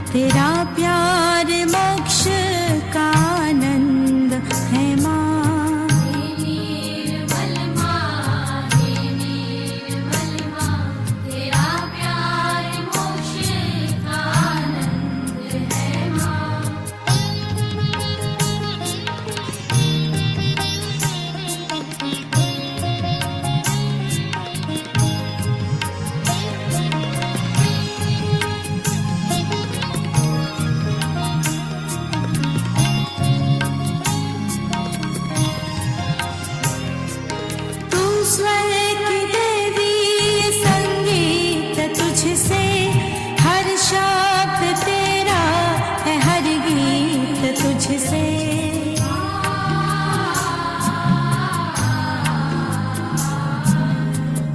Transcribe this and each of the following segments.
तेरा प्यार मोक्ष का आनंद है माँ। हे निर्मल माँ, हे निर्मल माँ, तेरा प्यार मोक्ष का आनंद है माँ। स्वर की देवी संगीत तुझसे, हर शब्द तेरा है हर गीत तुझसे।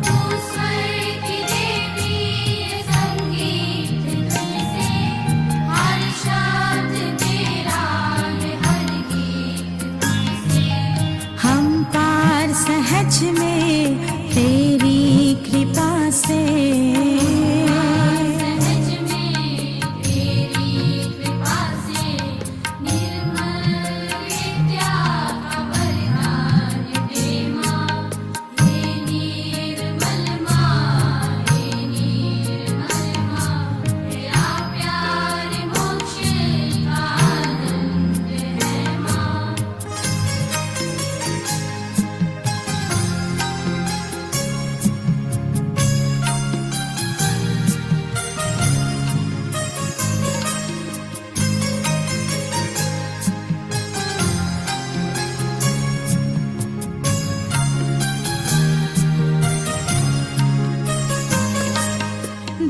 तू स्वर की देवी संगीत तुझसे, हर शब्द तेरा है हर गीत तुझसे। हम पार सहज में तेरी कृपा से, सहज में तेरी कृपा से, निर्मल विद्या का वरदान दे माँ। हे निर्मल माँ, हे निर्मल माँ, तेरा प्यार मोक्ष का आनंद है माँ।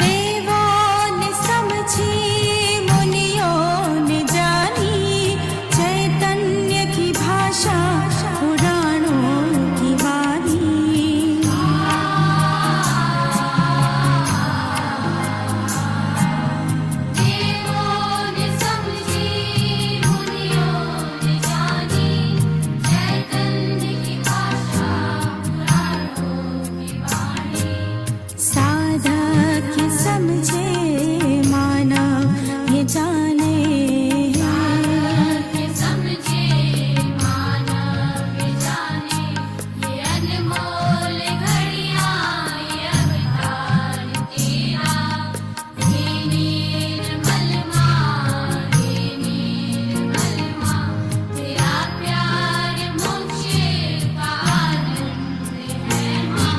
देवों ने समझी, मुनियों ने जानी, चैतन्य की भाषा पुराणों की वाणी। देवों ने समझी, मुनियों ने जानी, चैतन्य की भाषा पुराणों की वाणी। साधक ये समझे, मानव ये जाने, साधक ये समझे, मानव ये जाने, ये अनमोल घड़ियाँ ये अवतार तेरा। हे निर्मल माँ, हे निर्मल माँ, तेरा प्यार मोक्ष का आनंद है माँ।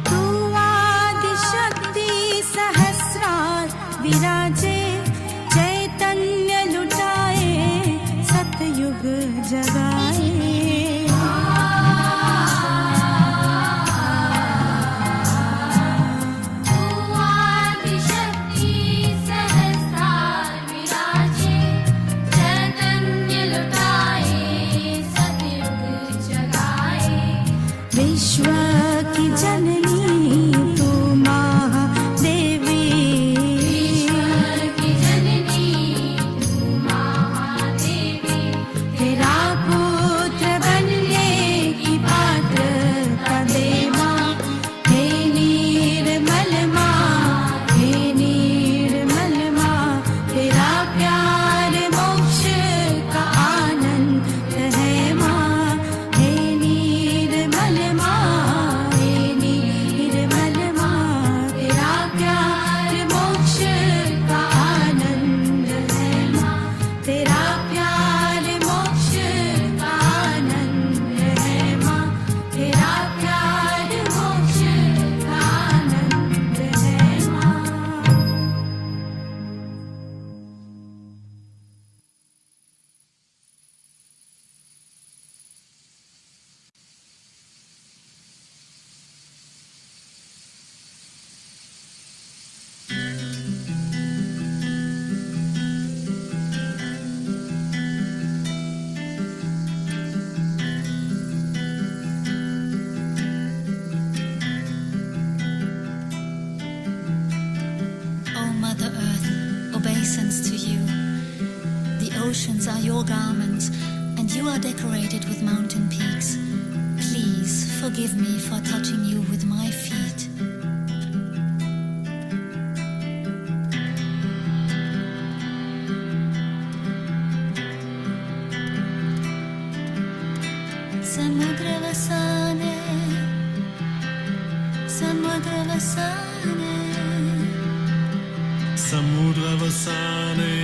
तू आदि शक्ति सहस्रार विराजे, चैतन्य लुटाए सतयुग जगाए। तू आदि शक्ति सहस्रार विराजे, चैतन्य लुटाए सतयुग जगाए। विश्व की जननी तू महादेवी, विश्व की जननी तू महादेवी, तेरा पुत्र बनने की पात्रता दे माँ। हे निर्मल माँ, हे निर्मल माँ, तेरा प्यार मोक्ष का आनंद है माँ। हे निर्मल माँ, हे निर्मल your garments, and you are decorated with mountain peaks. Please forgive me for touching you with my feet. Samudravasane, Samudravasane, Samudravasane,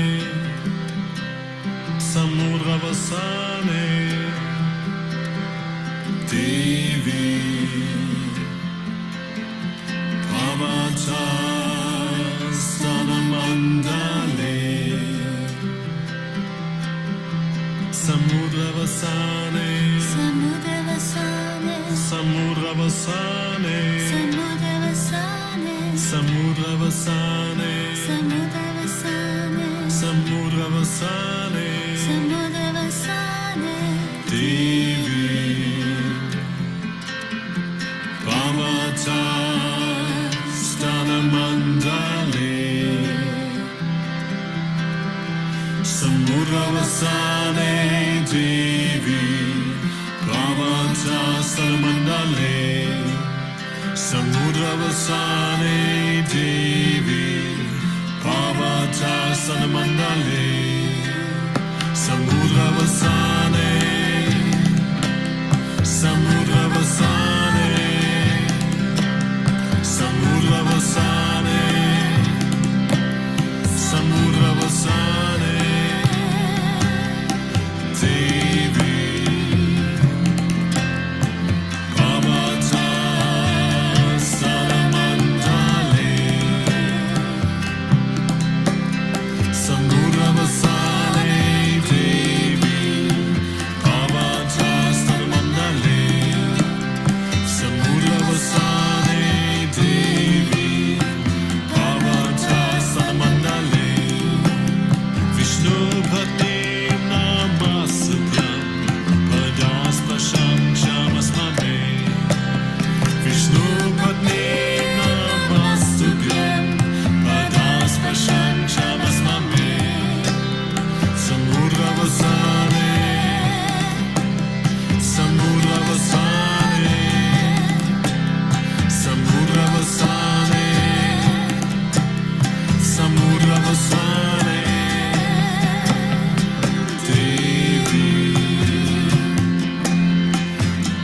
Samudravasane, Devi Pavatastanamandale, Samudravasane, Samudravasane, Samudravasane, Samudravasane, Samudravasane, Samudravasane, Samudravasane, Samudravasane, Devi Pavatastanamandale, Samudravasane, Devi Pavatastanamandale, Samudravasane, Devi Pavatastanamandale, Samudravasane, Samudravasane, Samudravasane, Samudravasane, Devi Pavatastanamandale, Samudravasane, Devi Pavatastanamandale, Samudravasane, Devi Pavatastanamandale, Vishnu Bhakti Namasukam Padaspasham Shamasmame, Vishnu Bhakti Namasukam Padaspasham Shamasmame, Samudravasane, Samudravasane, Samudravasane, Samudravasane, Devi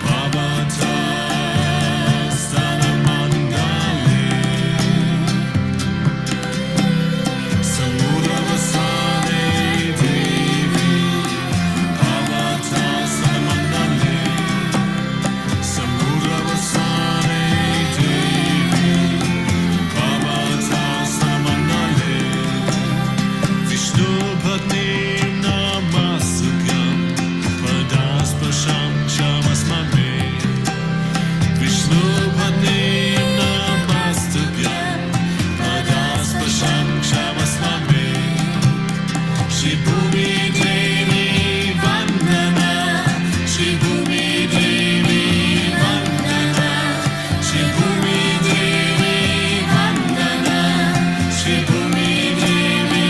Pavatastanamandale, Samudravasane, Devi Pavatastanamandale, Samudravasane, Devi Pavatastanamandale, Vishnu Bhakti Namasukam Padaspasham Shamasmame, Vishnu Bhakti Namasukam Padaspasham Shamasmame, Shri Bhumi Devi Vandana, Shri Bhumi Devi Vandana, Shri Bhumi Devi Vandana, Shri Bhumi Devi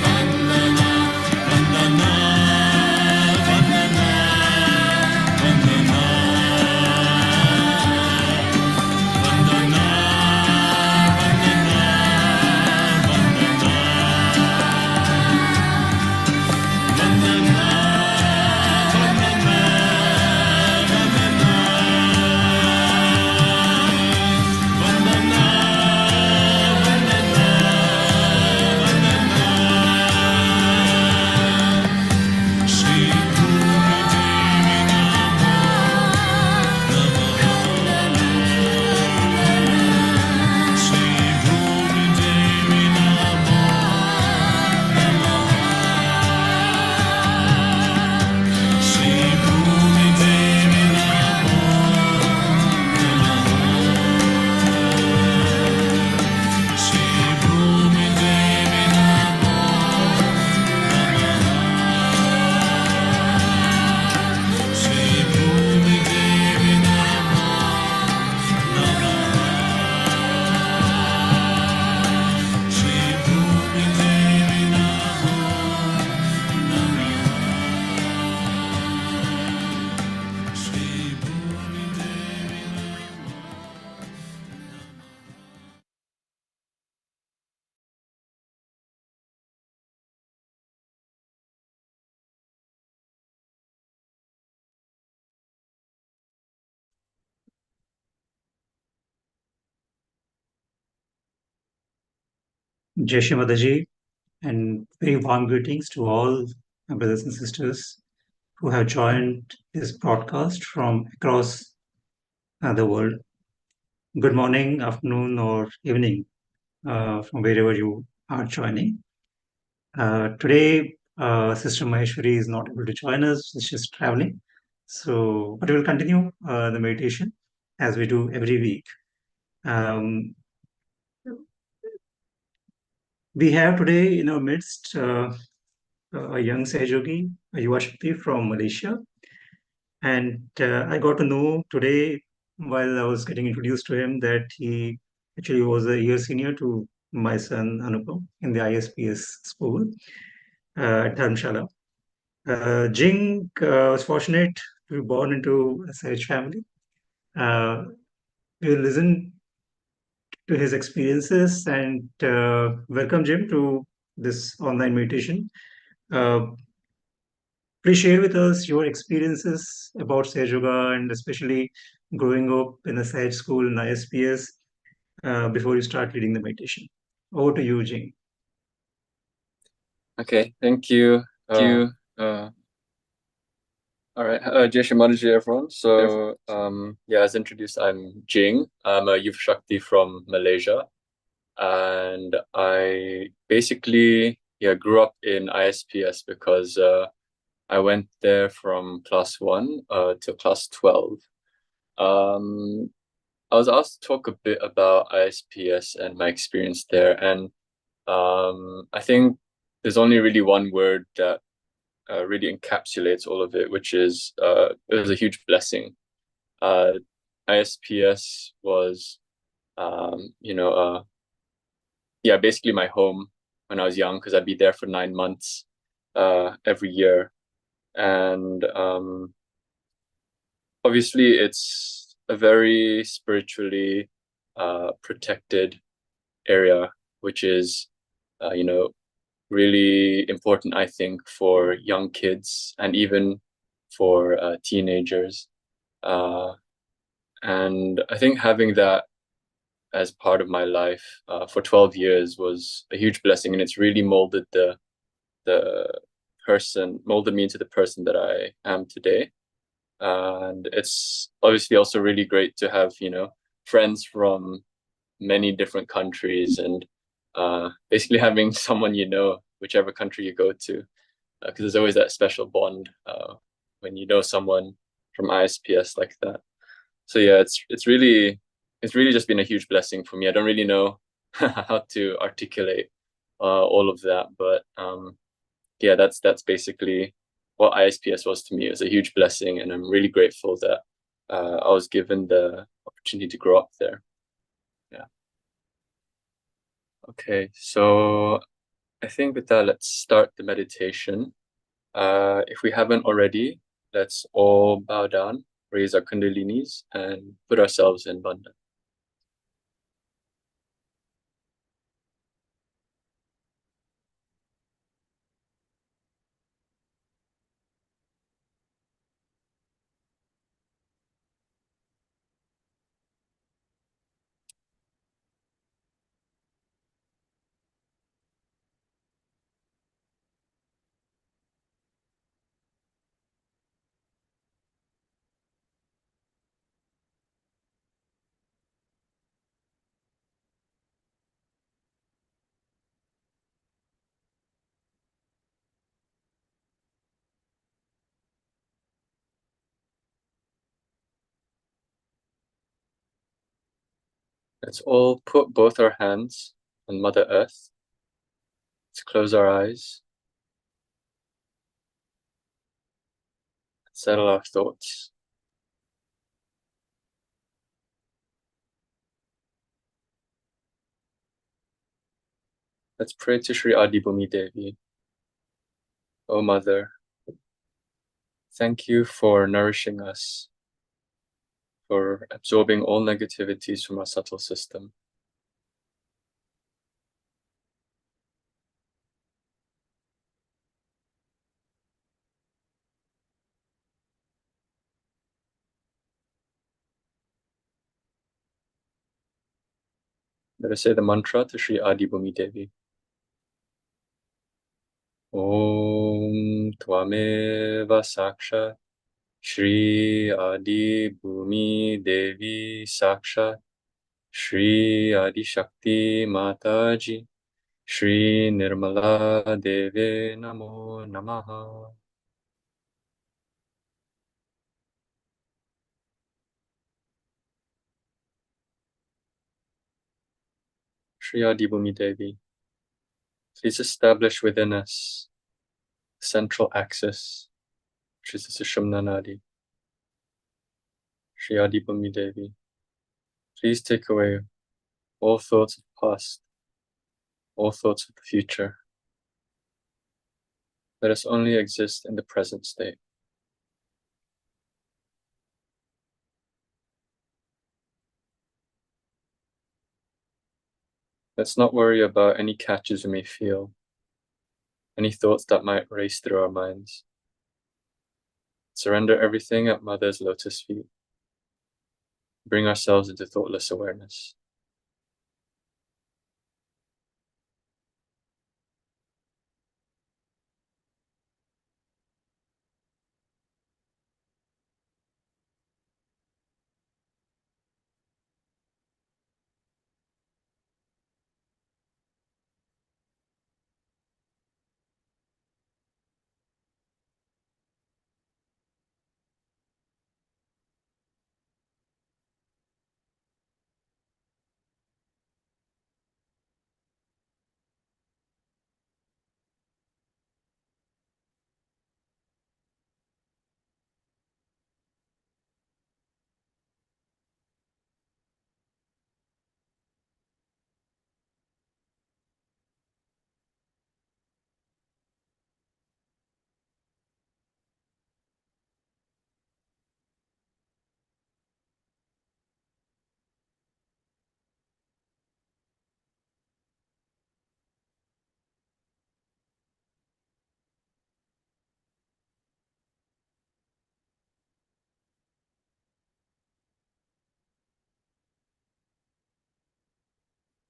Vandana, Vandana, Vandana, Vandana. Jai Shri Mataji, and very warm greetings to all my brothers and sisters who have joined this broadcast from across the world. Good morning, afternoon, or evening from wherever you are joining. Today, Sister Maheshwari is not able to join us, she's traveling. But we'll continue the meditation as we do every week. Um, we have today in our midst a young Sahaja Yogi, a Yuva Shakti from Malaysia. And I got to know today while I was getting introduced to him that he actually was a year senior to my son Anupam in the ISPS school at Dharamshala. Jing was fortunate to be born into a Sahaj family. We will listen to his experiences and welcome Jim to this online meditation. Uh, Please share with us your experiences about Sage Yoga and especially growing up in a Sage school in ISPS before you start leading the meditation. Over to you, Jing. Okay, thank you. All right, Jai Shri Mataji, everyone. So, as introduced, I'm Jing. I'm a Youth Shakti from Malaysia. And I basically grew up in ISPS because I went there from class 1 to class 12. I was asked to talk a bit about ISPS and my experience there. And I think there's only really one word that really encapsulates all of it, which is it was a huge blessing. ISPS was, basically my home when I was young because I'd be there for 9 months every year. And obviously, it's a very spiritually protected area, which is, really important, I think, for young kids and even for teenagers. And I think having that as part of my life for 12 years was a huge blessing, and it's really molded me into the person that I am today. And it's obviously also really great to have, friends from many different countries and basically having someone, whichever country you go to, because there's always that special bond when you know someone from ISPS like that. So it's really just been a huge blessing for me. I don't really know how to articulate all of that, but that's basically what ISPS was to me. It was a huge blessing, and I'm really grateful that I was given the opportunity to grow up there. Yeah. Okay, so I think with that, let's start the meditation. If we haven't already, let's all bow down, raise our kundalinis, and put ourselves in bandhan. Let's all put both our hands on Mother Earth. Let's close our eyes. Settle our thoughts. Let's pray to Sri Adibhumi Devi. O Mother, thank you for nourishing us, for absorbing all negativities from our subtle system. Let us say the mantra to Sri Adibhumi Devi. Om Tvameva Sakshat Shri Adi Bhumi Devi Sakshat Shri Adi Shakti Mataji Shri Nirmala Deve Namo Namaha. Shri Adi Bhumi Devi, please establish within us the central axis, which is the Sushumna Nadi. Shri Adi Bhumi Devi, please take away all thoughts of past, all thoughts of the future. Let us only exist in the present state. Let's not worry about any catches we may feel, any thoughts that might race through our minds. Surrender everything at Mother's lotus feet. Bring ourselves into thoughtless awareness.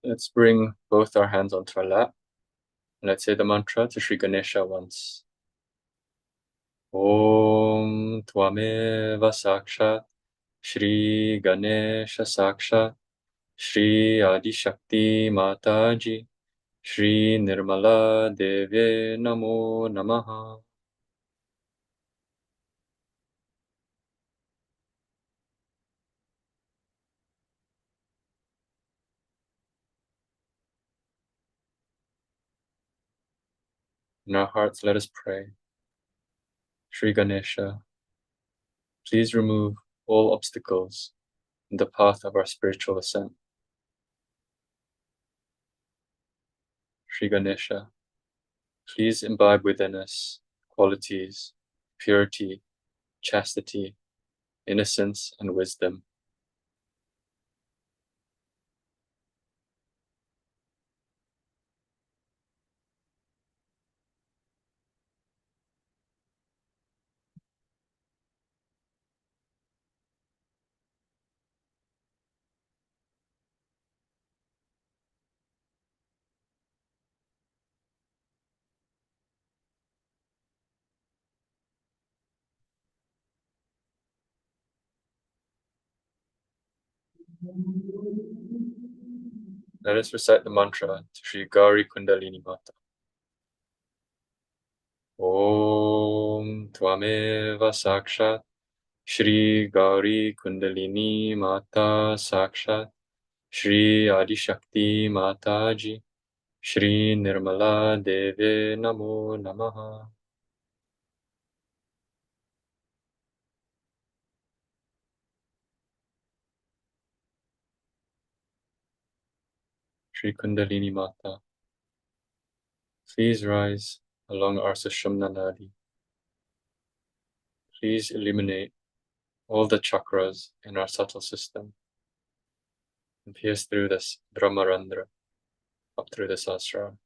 Let's bring both our hands onto our lap. And let's say the mantra to Sri Ganesha once. Om Tvameva Sakshat Shri Ganesha Sakshat Shri Adi Shakti Mataji Shri Nirmala Deve Namo Namaha. In our hearts, let us pray. Shri Ganesha, please remove all obstacles in the path of our spiritual ascent. Shri Ganesha, please imbibe within us qualities, purity, chastity, innocence, and wisdom. Let us recite the mantra to Shri Gauri Kundalini Mata. Om Tvameva Sakshat Shri Gauri Kundalini Mata Sakshat Shri Adi Shakti Mataji Shri Nirmala Deve Namo Namaha. Shri Kundalini Mata, please rise along our Sushumna Nadi. Please illuminate all the chakras in our subtle system and pierce through this Brahmarandra up through the Sahasrara.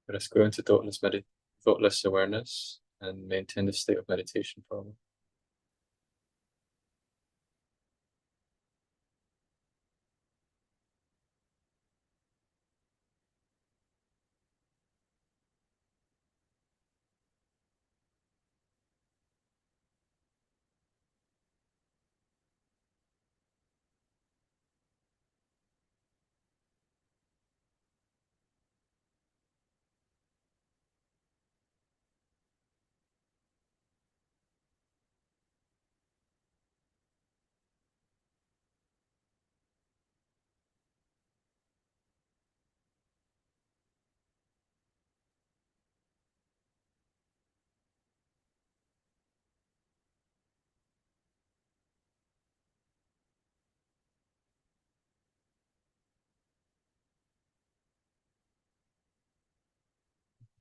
Let us go into thoughtless awareness and maintain the state of meditation for a moment.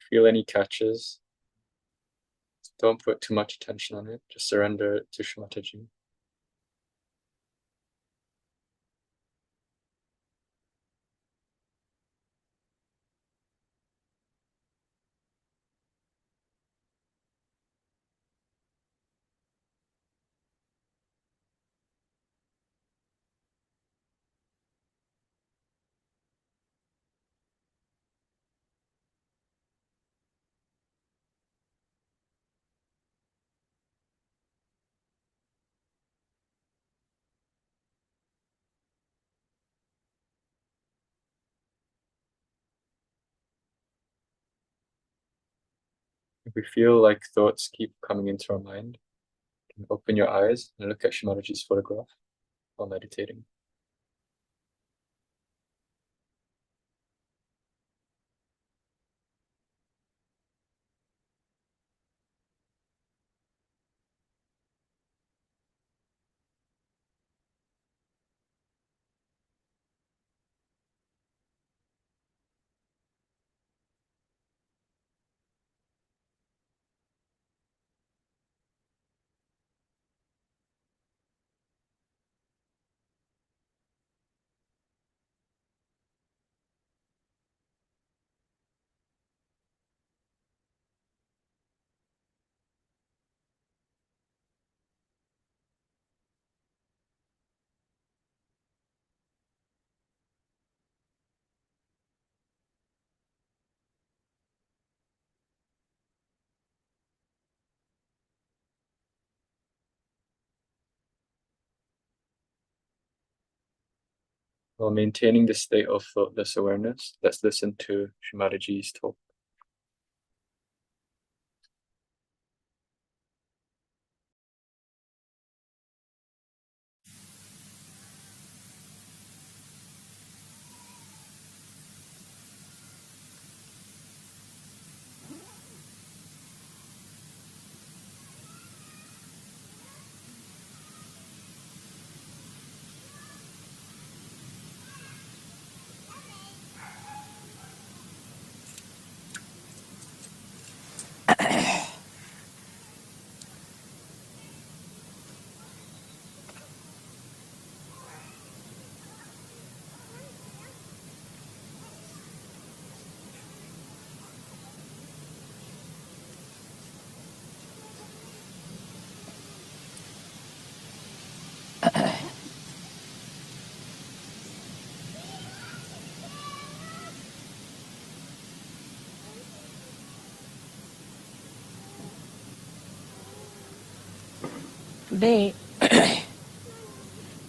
Feel any catches, don't put too much attention on it, just surrender it to Shri Mataji. If we feel like thoughts keep coming into our mind, you can open your eyes and look at Shri Mataji's photograph while meditating. While maintaining the state of thoughtless awareness, let's listen to Shri Mataji's talk. Today,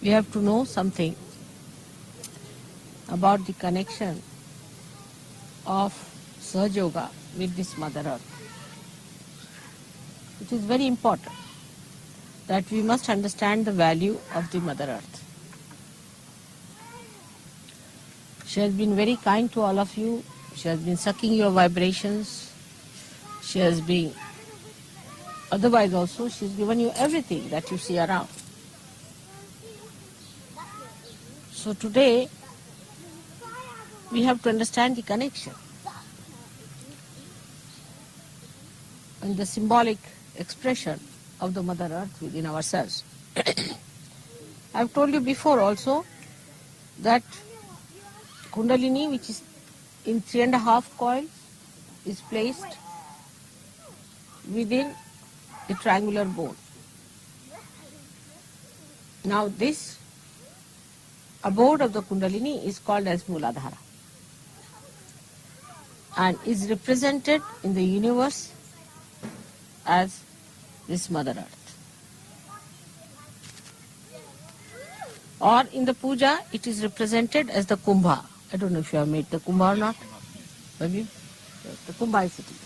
we have to know something about the connection of Sahaja Yoga with this Mother Earth. It is very important that we must understand the value of the Mother Earth. She has been very kind to all of you. She has been sucking your vibrations. She has been, otherwise also, she has given you everything that you see around. So today, we have to understand the connection and the symbolic expression of the Mother Earth within ourselves. I have told you before also that Kundalini, which is in 3.5 coils, is placed within the triangular bone. Now this abode of the Kundalini is called as Mooladhara and is represented in the universe as this Mother Earth. Or in the puja, it is represented as the Kumbha. I don't know if you have made the Kumbha or not. Have you? Yes, the Kumbha is sitting there.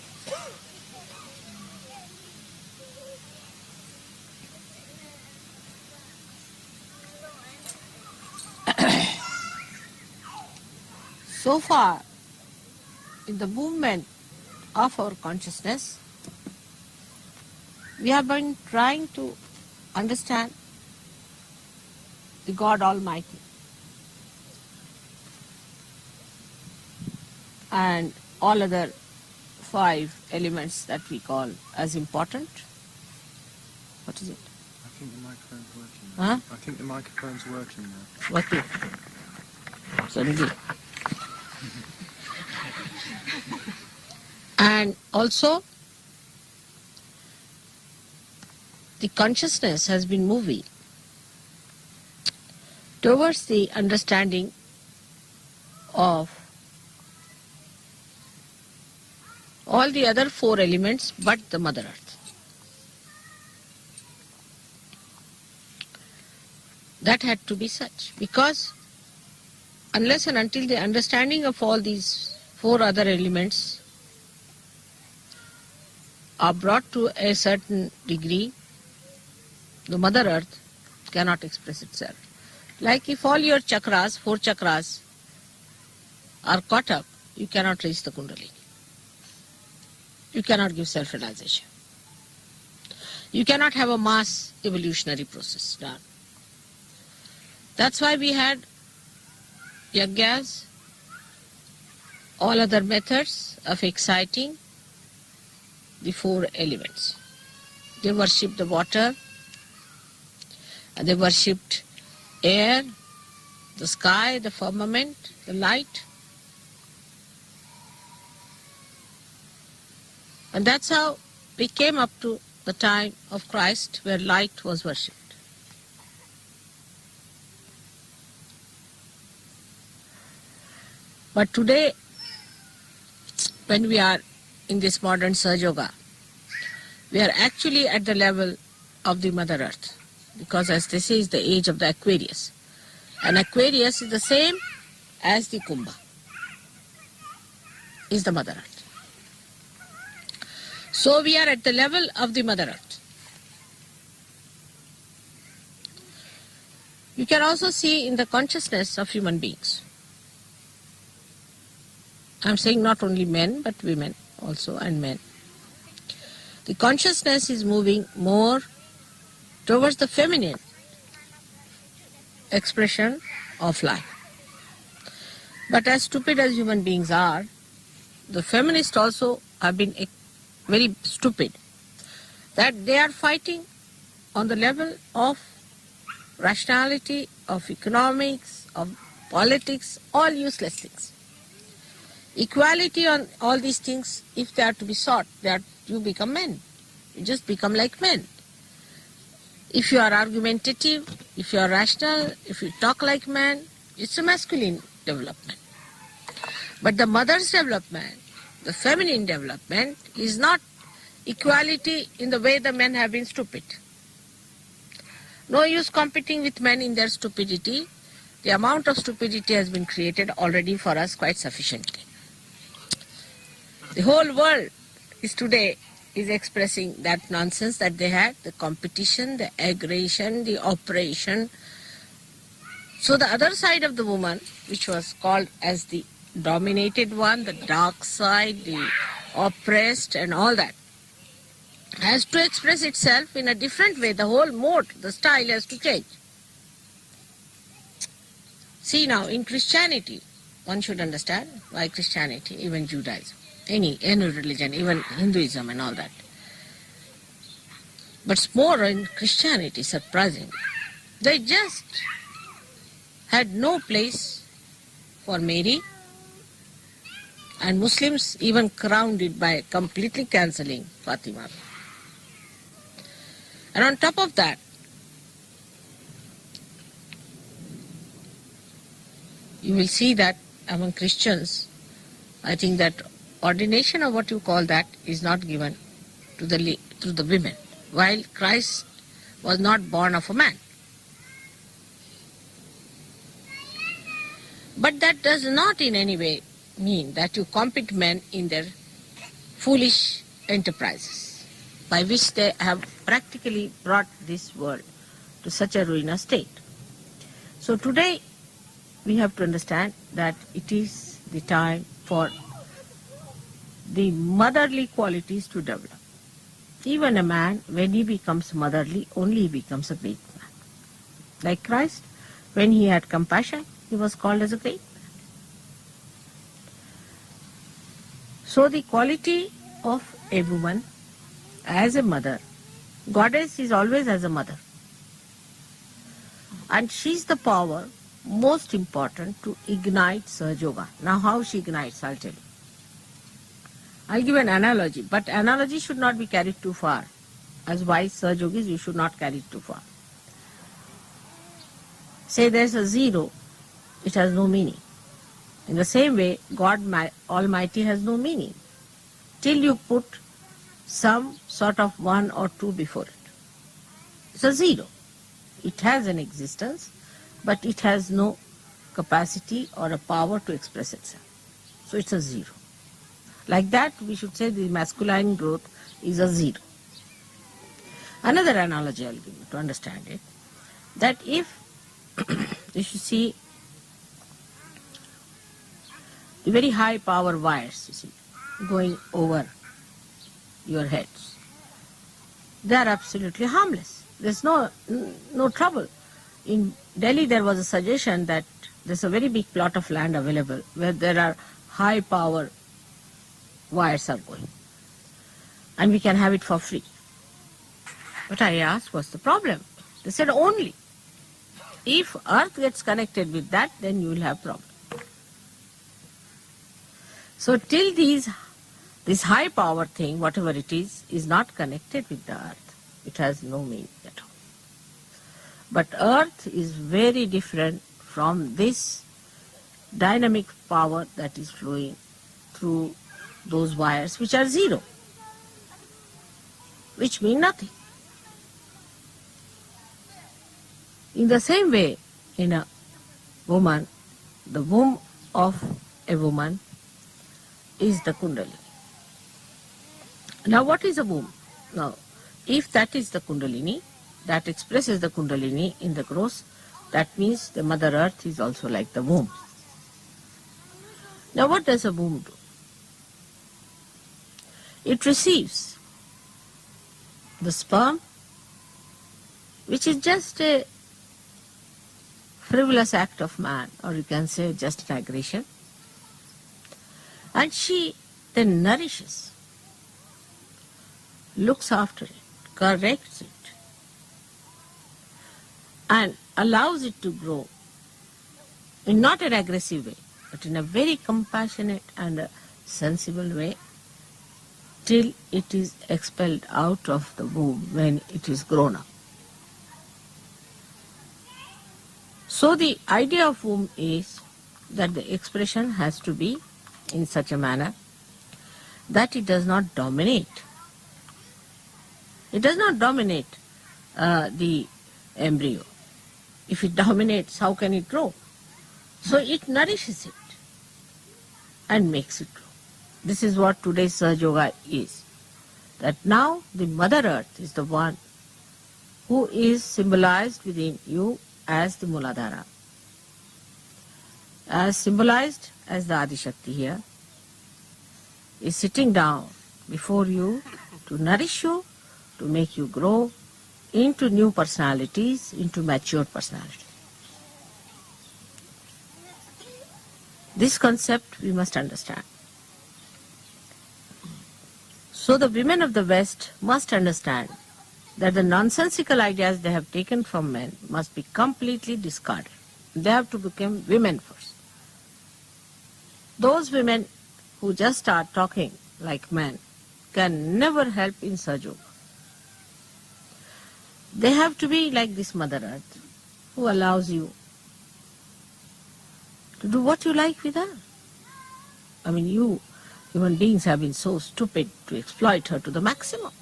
So far, in the movement of our consciousness, we have been trying to understand the God Almighty and all other 5 elements that we call as important. What is it? I think the microphone's working. Huh? I think the microphone's working now. Working. Suddenly. And also, the consciousness has been moving towards the understanding of all the other 4 elements but the Mother Earth. That had to be such, because unless and until the understanding of all these 4 other elements are brought to a certain degree, the Mother Earth cannot express itself. Like if all your chakras, 4 chakras, are caught up, you cannot reach the Kundalini. You cannot give self-realization. You cannot have a mass evolutionary process done. That's why we had yagyas, all other methods of exciting the 4 elements. They worshipped the water, and they worshipped air, the sky, the firmament, the light. And that's how we came up to the time of Christ where light was worshipped. But today, when we are in this modern Sahaja Yoga, we are actually at the level of the Mother Earth, because as they say, is the age of the Aquarius. And Aquarius is the same as the Kumbha, is the Mother Earth. So we are at the level of the Mother Earth. You can also see in the consciousness of human beings. I'm saying not only men, but women also, and men. The consciousness is moving more towards the feminine expression of life. But as stupid as human beings are, the feminists also have been very stupid, that they are fighting on the level of rationality, of economics, of politics, all useless things. Equality on all these things, if they are to be sought, you become men. You just become like men. If you are argumentative, if you are rational, if you talk like man, it's a masculine development. But the mother's development, the feminine development, is not equality in the way the men have been stupid. No use competing with men in their stupidity. The amount of stupidity has been created already for us quite sufficiently. The whole world today is expressing that nonsense that they had, the competition, the aggression, the oppression. So the other side of the woman, which was called as the dominated one, the dark side, the oppressed and all that, has to express itself in a different way. The whole mode, the style has to change. See now, in Christianity, one should understand why Christianity, even Judaism, any religion, even Hinduism and all that. But more in Christianity, surprisingly, they just had no place for Mary And Muslims even crowned it by completely cancelling Fatima. And on top of that, you will see that among Christians, I think that ordination or what you call that is not given to the women, while Christ was not born of a man. But that does not in any way mean that you compete men in their foolish enterprises, by which they have practically brought this world to such a ruinous state. So today we have to understand that it is the time for the motherly qualities to develop. Even a man, when he becomes motherly, only he becomes a great man. Like Christ, when he had compassion, he was called as a great man. So the quality of a woman as a mother, goddess is always as a mother. And she's the power most important to ignite Sahaja Yoga. Now how she ignites, I'll tell you. I'll give an analogy, but analogy should not be carried too far. As wise Sahaja Yogis, you should not carry it too far. Say there's a zero, it has no meaning. In the same way, God Almighty has no meaning till you put some sort of 1 or 2 before it. It's a zero. It has an existence, but it has no capacity or a power to express itself. So it's a zero. Like that, we should say the masculine growth is a zero. Another analogy I'll give you to understand it, that if you should see the very high power wires, you see, going over your heads, they are absolutely harmless. There's no trouble. In Delhi, there was a suggestion that there's a very big plot of land available where there are high power wires are going, and we can have it for free. But I asked, what's the problem? They said only if earth gets connected with that, then you will have problem. So till this high power thing, whatever it is not connected with the earth, it has no meaning at all. But earth is very different from this dynamic power that is flowing through those wires which are zero, which mean nothing. In the same way, in a woman, the womb of a woman is the kundalini. Now what is a womb? Now, if that is the kundalini, that expresses the kundalini in the gross, that means the Mother Earth is also like the womb. Now what does a womb do? It receives the sperm, which is just a frivolous act of man, or you can say just an aggression, and she then nourishes, looks after it, corrects it, and allows it to grow in not an aggressive way, but in a very compassionate and a sensible way, till it is expelled out of the womb when it is grown up. So the idea of womb is that the expression has to be in such a manner that it does not dominate. It does not dominate the embryo. If it dominates, how can it grow? So it nourishes it and makes it grow. This is what today's Sahaja Yoga is. That now the Mother Earth is the one who is symbolized within you as the Muladhara, as symbolized as the Adi Shakti here, is sitting down before you to nourish you, to make you grow into new personalities, into matured personalities. This concept we must understand. So the women of the West must understand that the nonsensical ideas they have taken from men must be completely discarded. They have to become women first. Those women who just start talking like men can never help in Sahaja Yoga. They have to be like this Mother Earth, who allows you to do what you like with her. I mean, you human beings have been so stupid to exploit her to the maximum.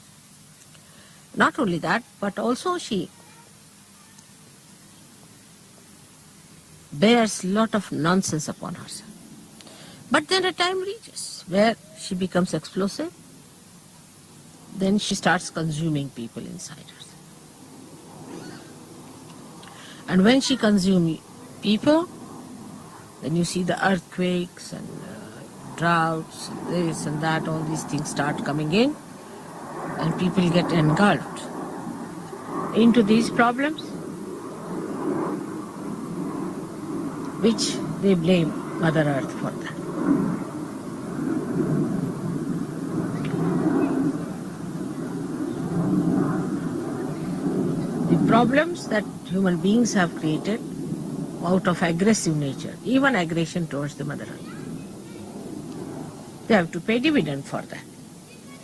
Not only that, but also she bears lot of nonsense upon herself. But then a time reaches where she becomes explosive. Then she starts consuming people inside herself. And when she consumes people, then you see the earthquakes and droughts, and this and that, all these things start coming in, and people get engulfed into these problems, which they blame Mother Earth for that. The problems that human beings have created out of aggressive nature, even aggression towards the Mother Earth. They have to pay dividend for that,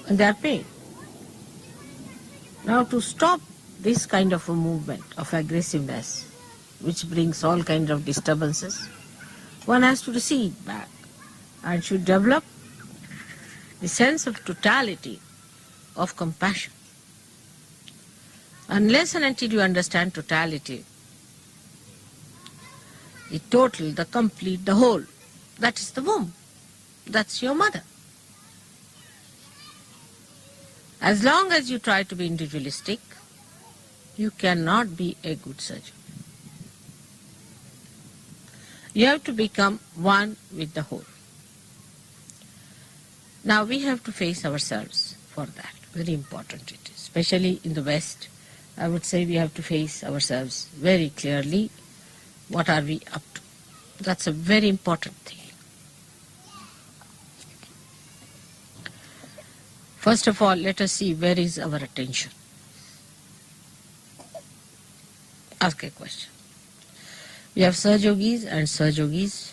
and they are paying. Now to stop this kind of a movement of aggressiveness, which brings all kinds of disturbances, one has to recede back and should develop the sense of totality of compassion. Unless and until you understand totality, the total, the complete, the whole, that is the womb. That's your mother. As long as you try to be individualistic, you cannot be a good surgeon. You have to become one with the whole. Now we have to face ourselves for that. Very important it is. Especially in the West, I would say we have to face ourselves very clearly. What are we up to? That's a very important thing. First of all, let us see where is our attention. Ask a question. We have Sahajogis and Sahajogis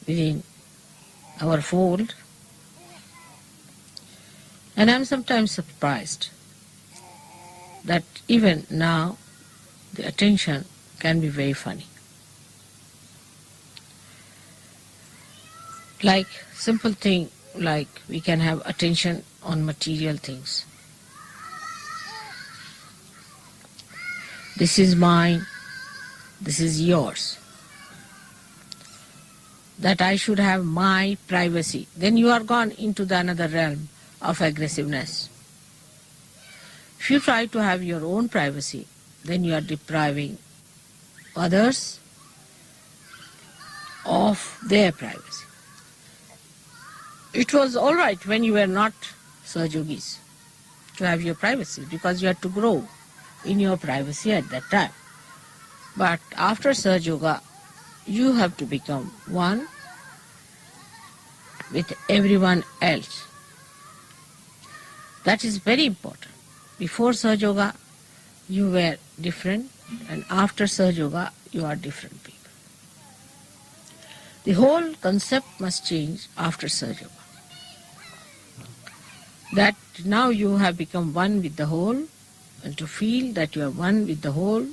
within our fold, and I am sometimes surprised that even now the attention can be very funny. Like simple thing, like we can have attention on material things. This is mine, this is yours. That I should have my privacy. Then you are gone into the another realm of aggressiveness. If you try to have your own privacy, then you are depriving others of their privacy. It was all right when you were not Sahajogis to have your privacy because you had to grow in your privacy at that time. But after Sahaja Yoga, you have to become one with everyone else. That is very important. Before Sahaja Yoga, you were different, and after Sahaja Yoga, you are different people. The whole concept must change after Sahaja Yoga. That now you have become one with the whole, and to feel that you are one with the whole,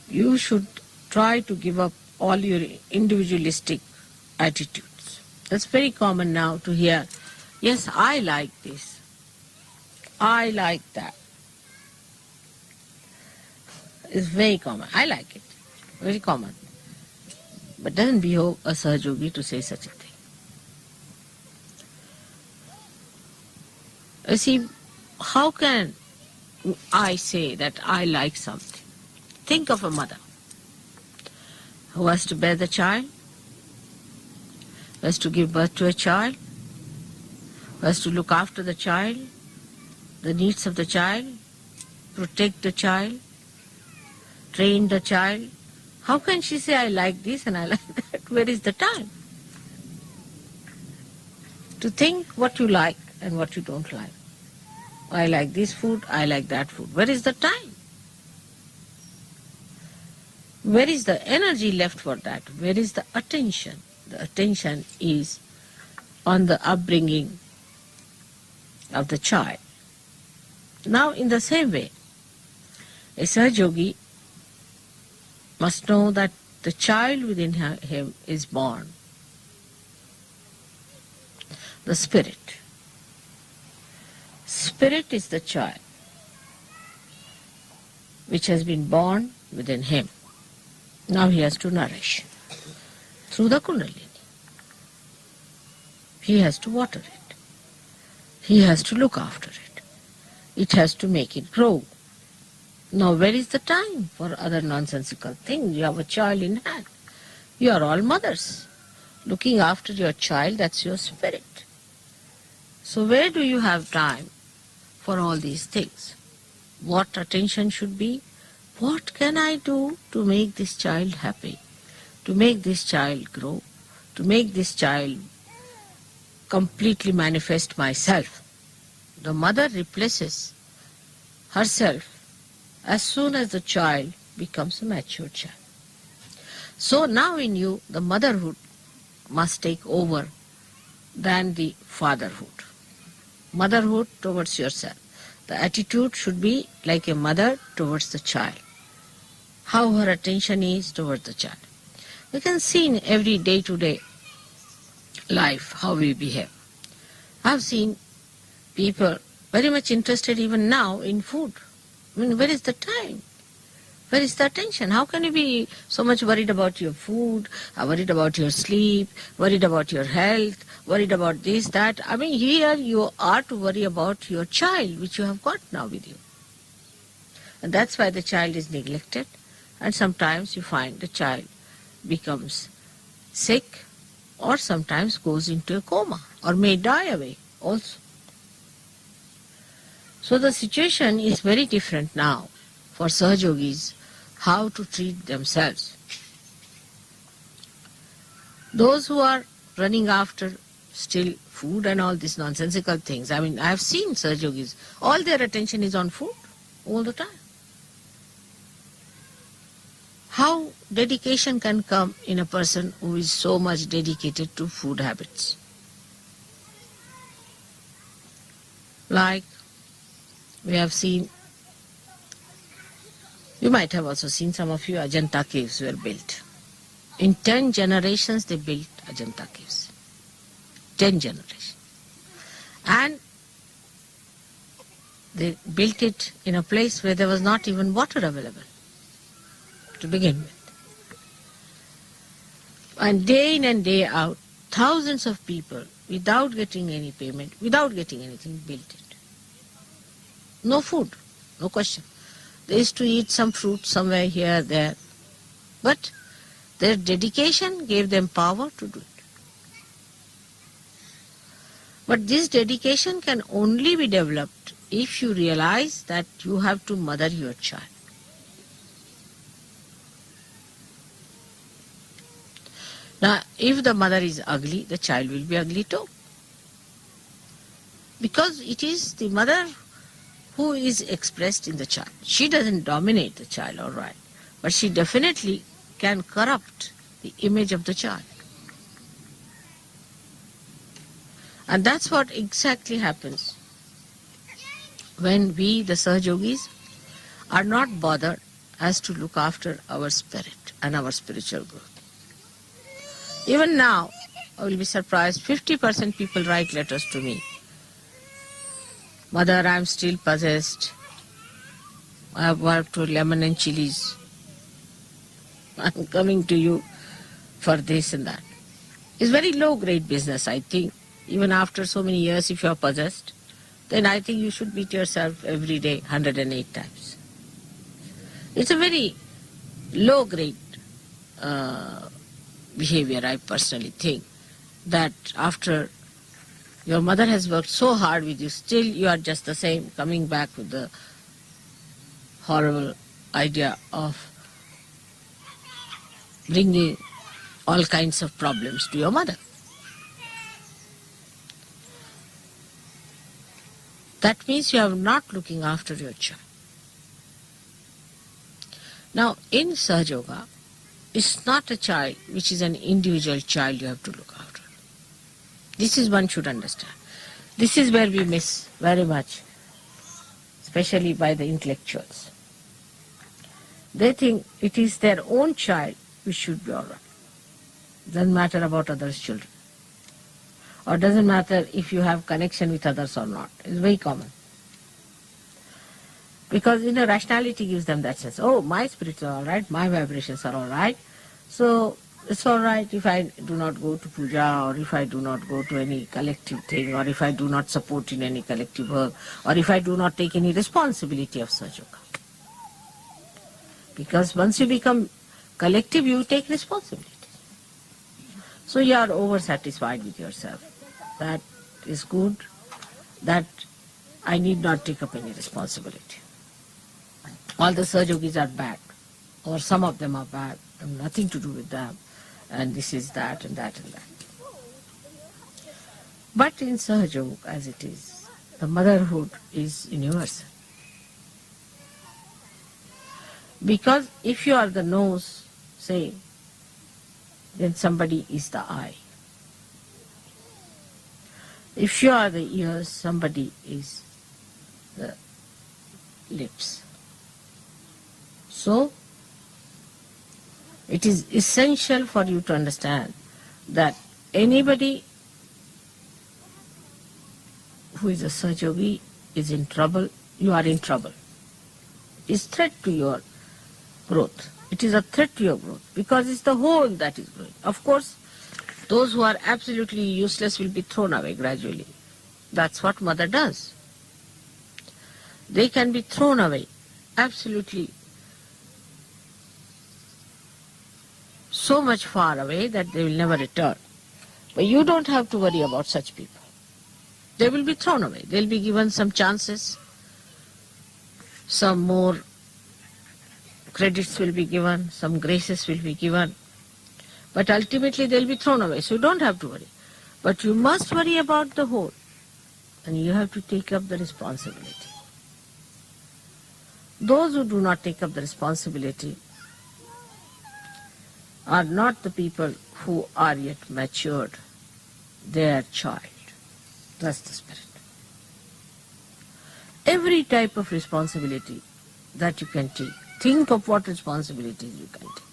you should try to give up all your individualistic attitudes. That's very common now to hear, yes, I like this, I like that. It's very common. I like it. Very common. But doesn't behove a Sahajogi to say such a thing. You see, how can I say that I like something? Think of a mother who has to bear the child, who has to give birth to a child, who has to look after the child, the needs of the child, protect the child, train the child. How can she say, I like this and I like that? Where is the time? To think what you like and what you don't like. I like this food, I like that food. Where is the time? Where is the energy left for that? Where is the attention? The attention is on the upbringing of the child. Now, in the same way, a Sahaja Yogi must know that the child within him is born, the spirit. Spirit is the child which has been born within him. Now he has to nourish through the Kundalini. He has to water it. He has to look after it. It has to make it grow. Now where is the time for other nonsensical things? You have a child in hand. You are all mothers. Looking after your child, that's your spirit. So where do you have time for all these things? What attention should be? What can I do to make this child happy? To make this child grow? To make this child completely manifest myself? The mother replaces herself as soon as the child becomes a mature child. So now in you, the motherhood must take over than the fatherhood. Motherhood towards yourself. The attitude should be like a mother towards the child. How her attention is towards the child. We can see in every day-to-day life how we behave. I've seen people very much interested even now in food. I mean, where is the time? Where is the attention? How can you be so much worried about your food, worried about your sleep, worried about your health, worried about this, that? I mean, here you are to worry about your child, which you have got now with you. And that's why the child is neglected. And sometimes you find the child becomes sick or sometimes goes into a coma or may die away also. So the situation is very different now for Sahaja Yogis, how to treat themselves. Those who are running after still food and all these nonsensical things, I mean, I have seen Sahaja Yogis, all their attention is on food all the time. How dedication can come in a person who is so much dedicated to food habits? Like we have seen, you might have also seen, some of you, Ajanta caves were built. In 10 generations they built Ajanta caves. 10 generations. And they built it in a place where there was not even water available to begin with. And day in and day out, thousands of people, without getting any payment, without getting anything, built it. No food, no question. They used to eat some fruit somewhere here, there. But their dedication gave them power to do it. But this dedication can only be developed if you realize that you have to mother your child. Now, if the mother is ugly, the child will be ugly too. Because it is the mother who is expressed in the child. She doesn't dominate the child, all right, but she definitely can corrupt the image of the child. And that's what exactly happens when we, the Sahaja Yogis, are not bothered as to look after our spirit and our spiritual growth. Even now, I will be surprised, 50% people write letters to me. Mother, I am still possessed. I have worked with lemon and chilies. I am coming to you for this and that. It's very low-grade business, I think. Even after so many years, if you are possessed, then I think you should beat yourself every day 108 times. It's a very low-grade behavior, I personally think, that after your mother has worked so hard with you, still you are just the same, coming back with the horrible idea of bringing all kinds of problems to your mother. That means you are not looking after your child. Now, in Sahaja Yoga, it's not a child which is an individual child you have to look after. This is one should understand. This is where we miss very much, especially by the intellectuals. They think it is their own child which should be all right. Doesn't matter about others' children. Or doesn't matter if you have connection with others or not. It's very common. Because rationality gives them that sense. Oh, my spirits are all right, my vibrations are all right. So it's all right if I do not go to puja, or if I do not go to any collective thing, or if I do not support in any collective work, or if I do not take any responsibility of Sahaja Yoga. Because once you become collective, you take responsibility. So you are over-satisfied with yourself. That is good, that I need not take up any responsibility. All the Sahaja Yogis are bad, or some of them are bad, I have nothing to do with them, and this is that and that and that. But in Sahaja Yoga, as it is, the motherhood is universal. Because if you are the nose, say, then somebody is the eye. If you are the ears, somebody is the lips. So, it is essential for you to understand that anybody who is a Sahaja Yogi is in trouble, you are in trouble. It's a threat to your growth. It is a threat to your growth because it's the whole that is growing. Of course, those who are absolutely useless will be thrown away gradually. That's what mother does. They can be thrown away absolutely so much far away that they will never return. But you don't have to worry about such people. They will be thrown away. They will be given some chances, some more credits will be given, some graces will be given. But ultimately they will be thrown away, so you don't have to worry. But you must worry about the whole, and you have to take up the responsibility. Those who do not take up the responsibility are not the people who are yet matured. They are child. That's the spirit. Every type of responsibility that you can take, think of what responsibilities you can take.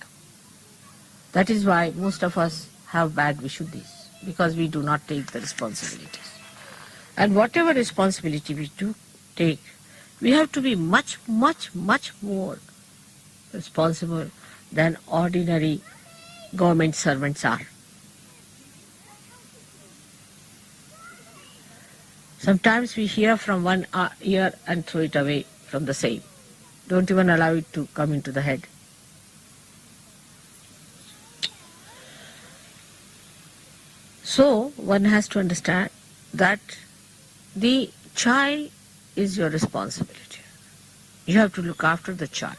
That is why most of us have bad Vishuddhis, because we do not take the responsibilities. And whatever responsibility we do take, we have to be much, much, much more responsible than ordinary government servants are. Sometimes we hear from one ear and throw it away from the same. Don't even allow it to come into the head. So one has to understand that the child is your responsibility. You have to look after the child.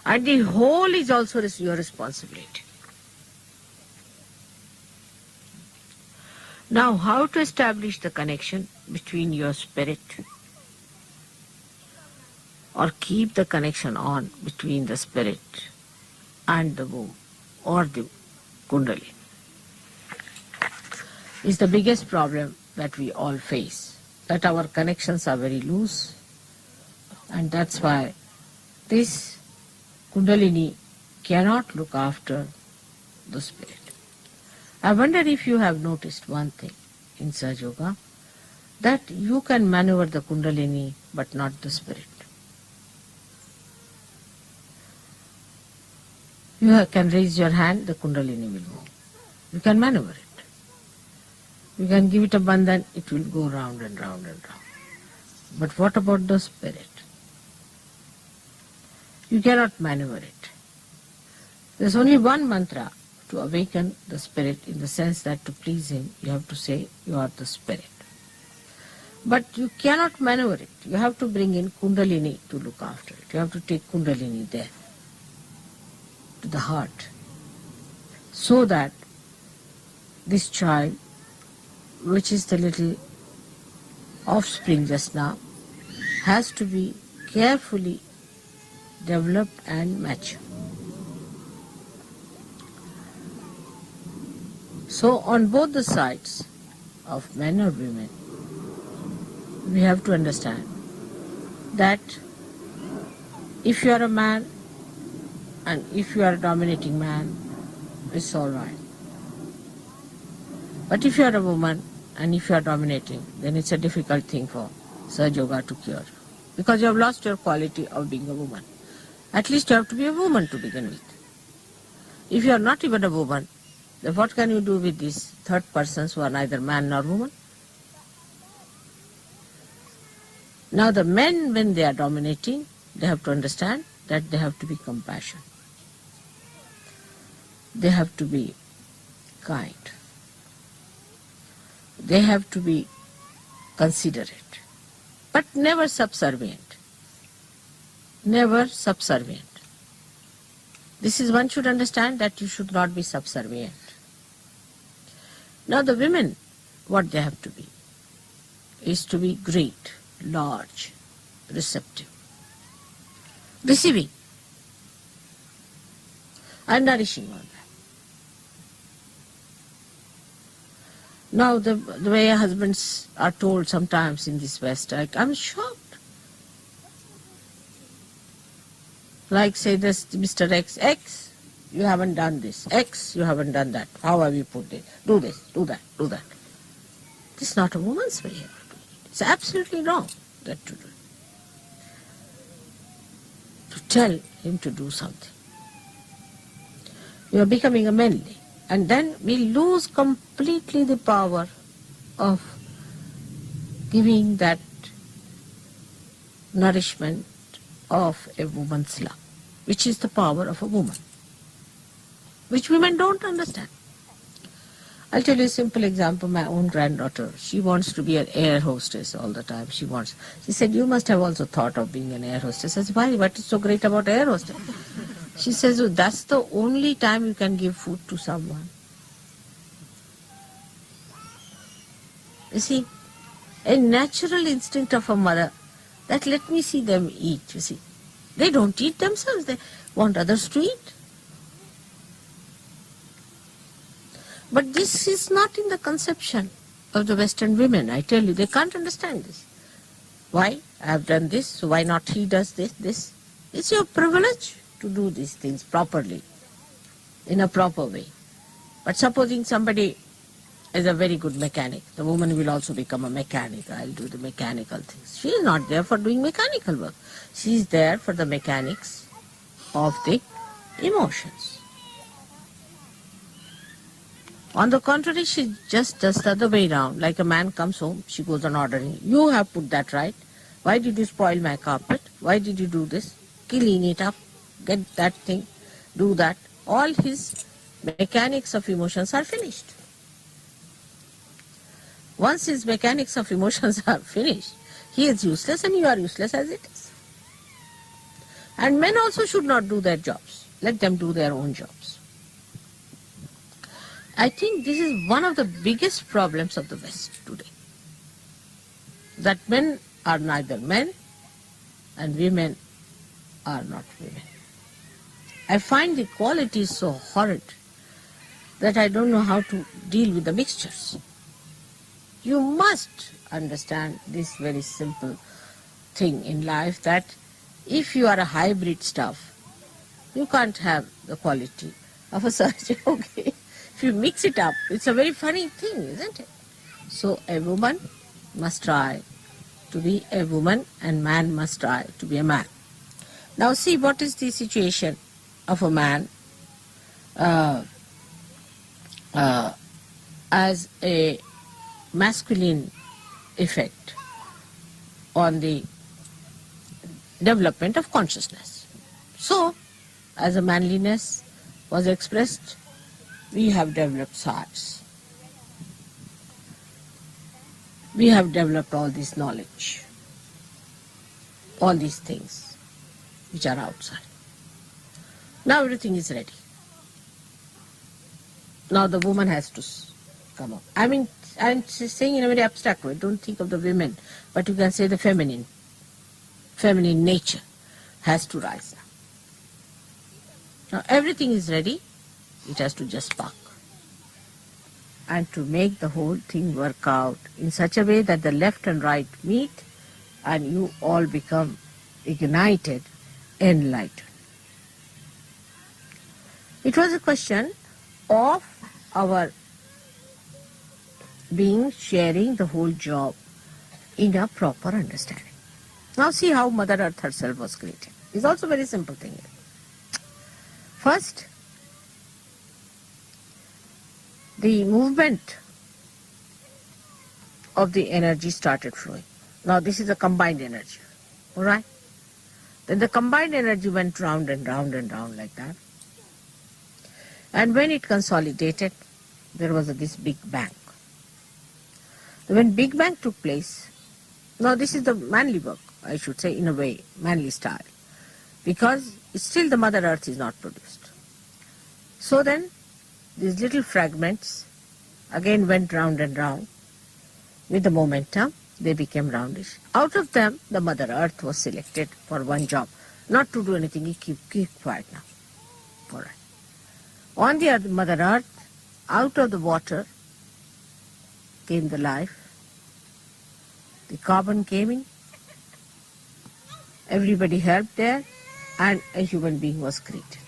And the whole is also your responsibility. Now, how to establish the connection between your spirit, or keep the connection on between the spirit and the womb or the kundalini, is the biggest problem that we all face, that our connections are very loose, and that's why this kundalini cannot look after the spirit. I wonder if you have noticed one thing in Sahaja Yoga, that you can maneuver the kundalini but not the spirit. You can raise your hand, the kundalini will move. You can maneuver it. You can give it a bandhan, it will go round and round and round. But what about the spirit? You cannot maneuver it. There's only one mantra to awaken the spirit, in the sense that to please him, you have to say, you are the spirit. But you cannot maneuver it. You have to bring in kundalini to look after it. You have to take kundalini there, to the heart, so that this child, which is the little offspring just now, has to be carefully developed and mature. So on both the sides, of men or women, we have to understand that if you are a man and if you are a dominating man, it's all right. But if you are a woman and if you are dominating, then it's a difficult thing for Sahaja Yoga to cure. Because you have lost your quality of being a woman. At least you have to be a woman to begin with. If you are not even a woman, then what can you do with these third persons who are neither man nor woman? Now the men, when they are dominating, they have to understand that they have to be compassionate. They have to be kind. They have to be considerate, but never subservient. Never subservient. This is, one should understand that you should not be subservient. Now the women, what they have to be, is to be great, large, receptive, receiving, and nourishing all that. Now the way husbands are told sometimes in this West, I'm shocked. Like say this, Mr. X, you haven't done this. X, you haven't done that. How have you put it? Do this, do that, do that. This is not a woman's way of doing it. It's absolutely wrong that to do. To tell him to do something. You are becoming a manly. And then we lose completely the power of giving that nourishment of a woman's love, which is the power of a woman, which women don't understand. I'll tell you a simple example. My own granddaughter, she wants to be an air hostess all the time. She said, you must have also thought of being an air hostess. I said, why? What is so great about air hostess? She says, oh, that's the only time you can give food to someone. You see, a natural instinct of a mother, that let me see them eat, you see. They don't eat themselves, they want others to eat. But this is not in the conception of the Western women, I tell you, they can't understand this. Why? I have done this, so why not he does this? It's your privilege to do these things properly, in a proper way. But supposing somebody is a very good mechanic, the woman will also become a mechanic. I'll do the mechanical things. She is not there for doing mechanical work. She is there for the mechanics of the emotions. On the contrary, she just does the other way around. Like a man comes home, she goes on ordering. You have put that right. Why did you spoil my carpet? Why did you do this? Clean it up. Get that thing. Do that. All his mechanics of emotions are finished. Once his mechanics of emotions are finished, he is useless and you are useless as it is. And men also should not do their jobs. Let them do their own jobs. I think this is one of the biggest problems of the West today. That men are neither men and women are not women. I find the quality so horrid that I don't know how to deal with the mixtures. You must understand this very simple thing in life, that if you are a hybrid stuff, you can't have the quality of a Sahaja Yogi. If you mix it up, it's a very funny thing, isn't it? So a woman must try to be a woman and man must try to be a man. Now see what is the situation of a man as a masculine effect on the development of consciousness. So, as a manliness was expressed, we have developed Sahajis. We have developed all this knowledge, all these things which are outside. Now everything is ready. Now the woman has to come up. I mean, I'm saying in a very abstract way, don't think of the women, but you can say the feminine nature has to rise now. Now everything is ready, it has to just spark. and to make the whole thing work out in such a way that the left and right meet and you all become ignited, enlightened. It was a question of our being sharing the whole job in a proper understanding. Now see how Mother Earth herself was created. It's also a very simple thing. First, the movement of the energy started flowing. Now this is a combined energy, all right? Then the combined energy went round and round and round like that. And when it consolidated, there was this big bang. When Big Bang took place, now this is the manly work, I should say, in a way, manly style, because still the Mother Earth is not produced. So then these little fragments again went round and round. With the momentum, they became roundish. Out of them, the Mother Earth was selected for one job, not to do anything. You keep quiet now. All right. On the other Mother Earth, out of the water came the life. The carbon came in. Everybody helped there, and a human being was created.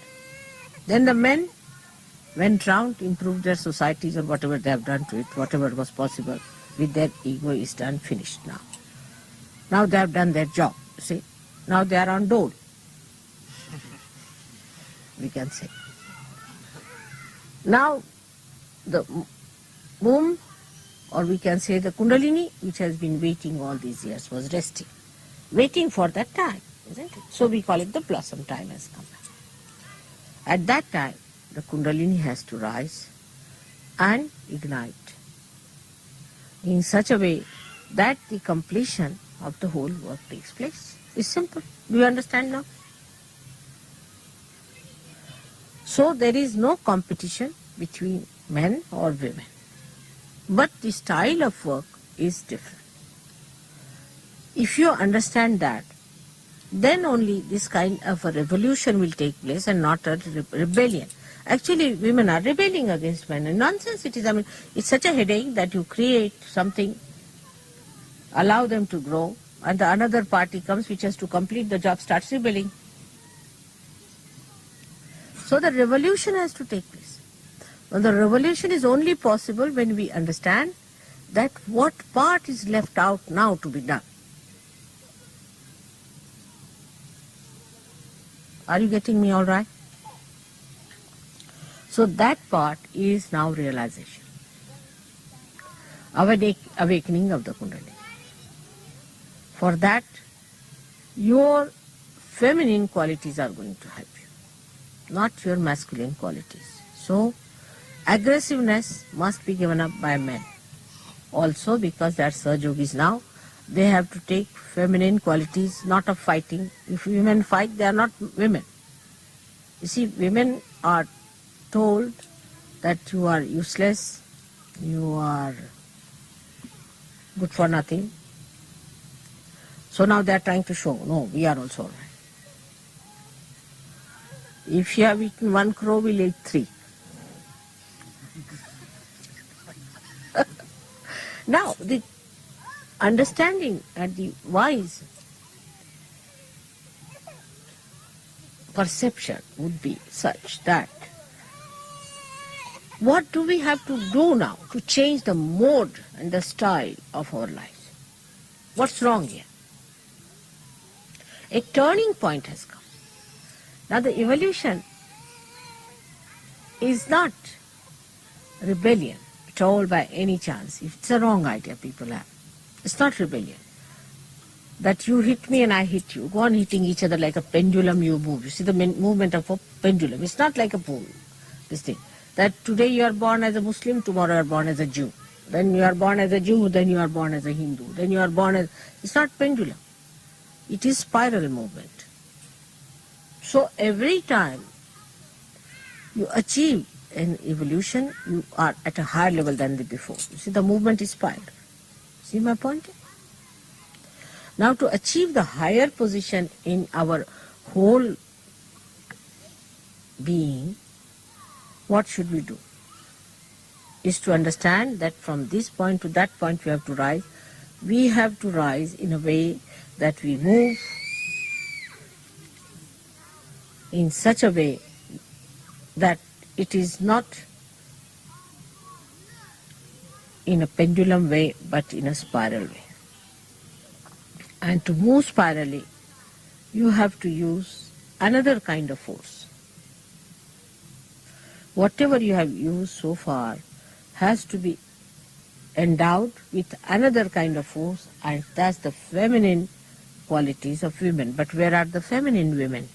Then the men went round, improved their societies or whatever they have done to it, whatever was possible with their ego is done, finished now. Now they have done their job, see. Now they are on dole, we can say. Now the womb, or we can say the Kundalini, which has been waiting all these years, was resting, waiting for that time, isn't it? So we call it the blossom time has come. At that time, the Kundalini has to rise and ignite in such a way that the completion of the whole work takes place. It's simple. Do you understand now? So there is no competition between men or women. But the style of work is different. If you understand that, then only this kind of a revolution will take place and not a rebellion. Actually, women are rebelling against men, and nonsense it is. I mean, it's such a headache that you create something, allow them to grow, and the another party comes which has to complete the job, starts rebelling. So the revolution has to take place. Well, the revolution is only possible when we understand that what part is left out now to be done. Are you getting me all right? So that part is now realization, awakening of the Kundalini. For that, your feminine qualities are going to help you, not your masculine qualities. So, aggressiveness must be given up by men. Also, because they are Sahaja Yogis now, they have to take feminine qualities, not of fighting. If women fight, they are not women. You see, women are told that you are useless, you are good for nothing. So now they are trying to show, no, we are also all right. If you have eaten one crow, we'll eat three. Now, the understanding and the wise perception would be such that what do we have to do now to change the mode and the style of our lives? What's wrong here? A turning point has come. Now the evolution is not rebellion at all by any chance. It's a wrong idea people have. It's not rebellion. That you hit me and I hit you. Go on hitting each other like a pendulum, you move. You see the movement of a pendulum. It's not like a pool, this thing. That today you are born as a Muslim, tomorrow you are born as a Jew. Then you are born as a Jew, then you are born as a Hindu. Then you are born as... It's not pendulum. It is spiral movement. So every time you achieve an evolution, you are at a higher level than the before. You see, the movement is spiral. See my point? Now to achieve the higher position in our whole being, what should we do? is to understand that from this point to that point we have to rise. We have to rise in a way that we move in such a way that it is not in a pendulum way but in a spiral way. And to move spirally, you have to use another kind of force. Whatever you have used so far has to be endowed with another kind of force, and that's the feminine qualities of women. But where are the feminine women?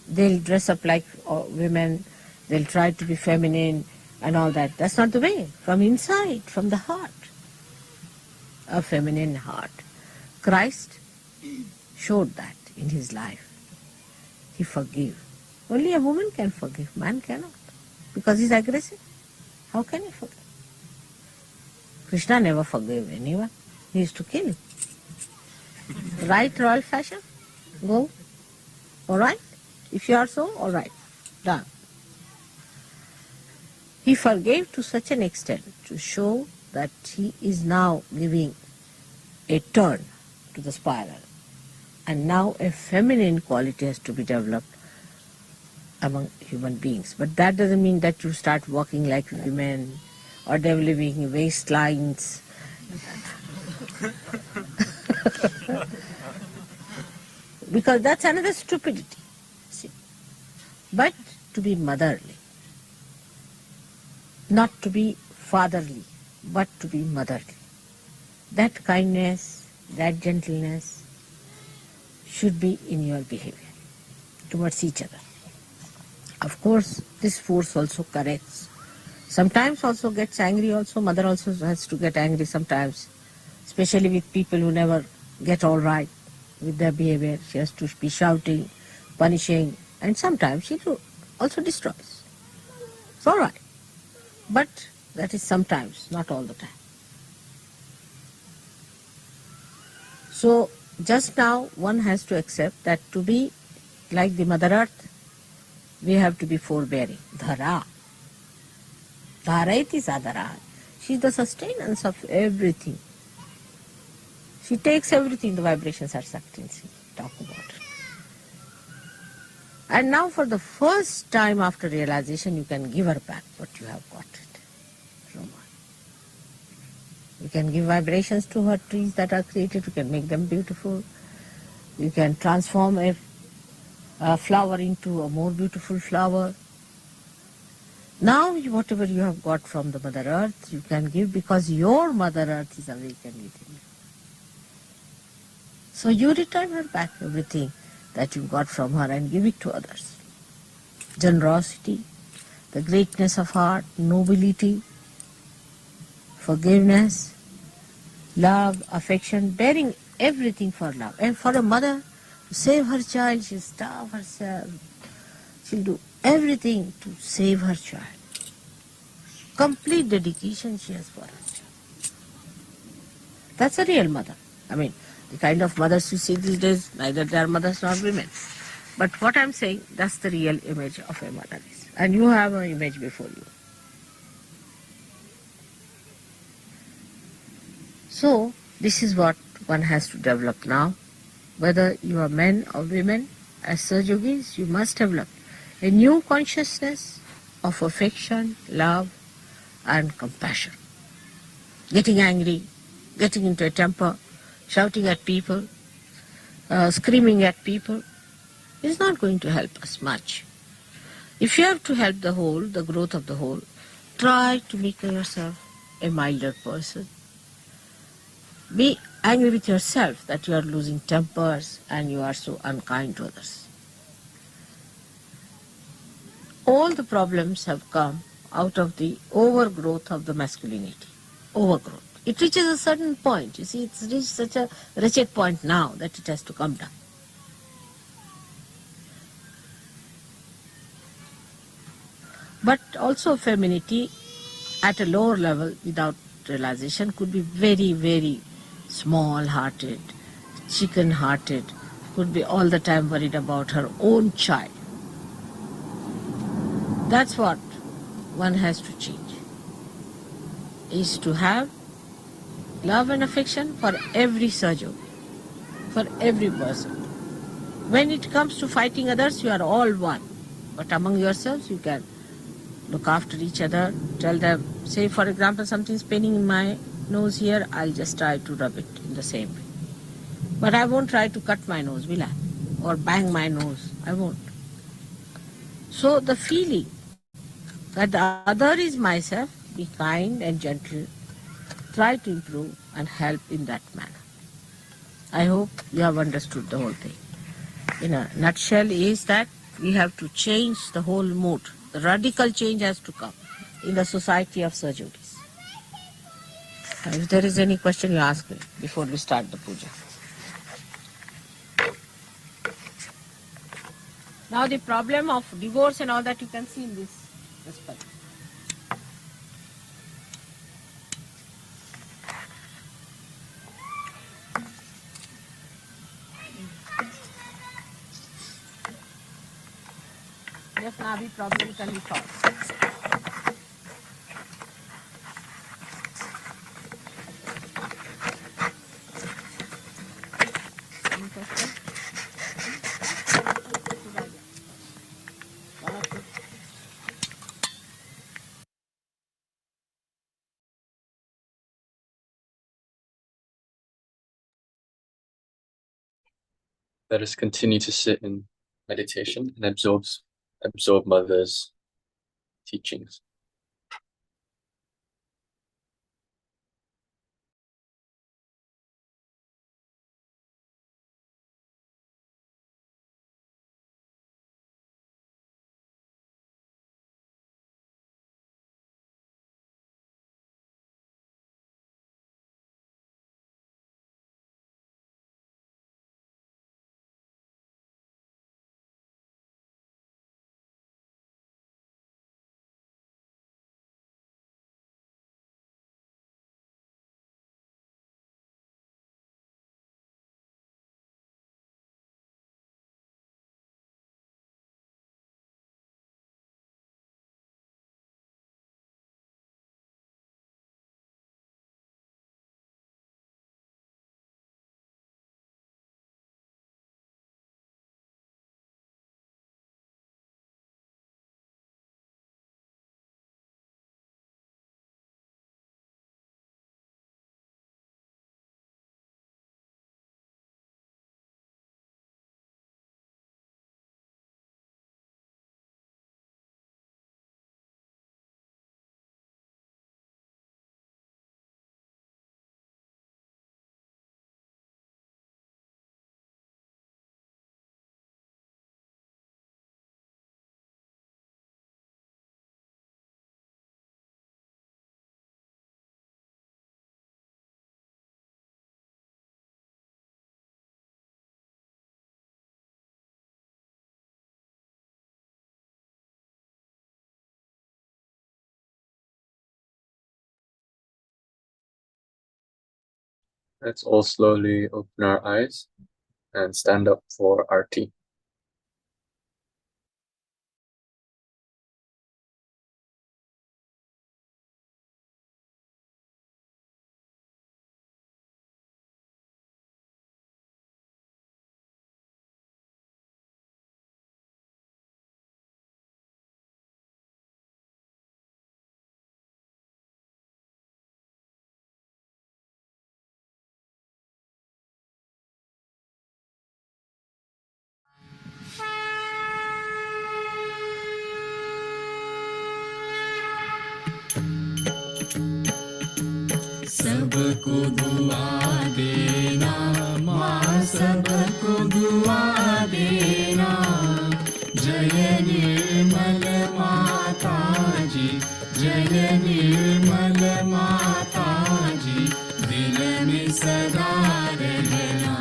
They'll dress up like women, they'll try to be feminine and all that. That's not the way. From inside, from the heart, a feminine heart. Christ showed that in his life. He forgave. Only a woman can forgive, man cannot, because he's aggressive. How can he forgive? Krishna never forgave anyone. He used to kill. Right, royal fashion? Go. All right? If you are so, all right. Done. He forgave to such an extent to show that he is now giving a turn to the spiral. And now a feminine quality has to be developed among human beings. But that doesn't mean that you start walking like women or developing waistlines. Because that's another stupidity. See? But to be motherly. Not to be fatherly, but to be motherly. That kindness, that gentleness should be in your behavior towards each other. Of course, this force also corrects. Sometimes also gets angry also. Mother also has to get angry sometimes, especially with people who never get all right with their behavior. She has to be shouting, punishing, and sometimes she also destroys. It's all right. But that is sometimes, not all the time. So just now one has to accept that to be like the Mother Earth, we have to be forbearing. Dhara. Dharaiti sadhara. She is the sustenance of everything. She takes everything, the vibrations are sucked in. See, talk about it. And now for the first time after realization, you can give her back what you have got it from her. You can give vibrations to her trees that are created, you can make them beautiful. You can transform a flower into a more beautiful flower. Now whatever you have got from the Mother Earth, you can give because your Mother Earth is awakened within you. So you return her back everything that you got from her and give it to others. Generosity, the greatness of heart, nobility, forgiveness, love, affection, bearing everything for love. And for a mother to save her child, she'll starve herself. She'll do everything to save her child. Complete dedication she has for her child. That's a real mother. I mean, the kind of mothers you see these days, neither they are mothers nor women. But what I'm saying, that's the real image of a mother is. And you have an image before you. So, this is what one has to develop now. Whether you are men or women, as Sahaja Yogis, you must develop a new consciousness of affection, love, and compassion. Getting angry, getting into a temper, shouting at people, screaming at people, is not going to help us much. If you have to help the whole, the growth of the whole, try to make yourself a milder person. Be angry with yourself that you are losing tempers and you are so unkind to others. All the problems have come out of the overgrowth of the masculinity. Overgrowth. It reaches a certain point. You see, it's reached such a wretched point now that it has to come down. But also femininity at a lower level without realization could be very, very small-hearted, chicken-hearted, could be all the time worried about her own child. That's what one has to change is to have love and affection for every Sahaja, for every person. When it comes to fighting others, you are all one. But among yourselves, you can look after each other, tell them, say for example, something's paining in my nose here, I'll just try to rub it in the same way. But I won't try to cut my nose, will I? Or bang my nose, I won't. So the feeling that the other is myself, be kind and gentle, try to improve and help in that manner. I hope you have understood the whole thing. In a nutshell is that we have to change the whole mood. The radical change has to come in the society of Sahajis. If there is any question, you ask me before we start the puja. Now the problem of divorce and all that you can see in this respect. Yes, Navi problem can be solved. Any question? Let us continue to sit in meditation and absorb Mother's teachings. Let's all slowly open our eyes and stand up for Arti. सबको दुआ देना माँ सबको दुआ देना जय निर्मल माता जी जय निर्मल माता जी दिल में सदा रहना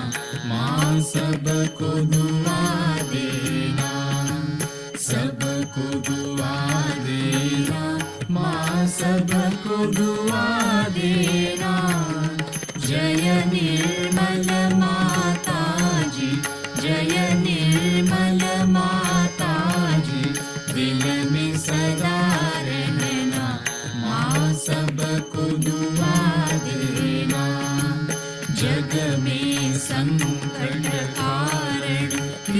माँ सबको दुआ देना सबको दुआ देना माँ सबको दुआ देना जय निर्मल माता जी जय निर्मल माता जी दिल में सदा रहना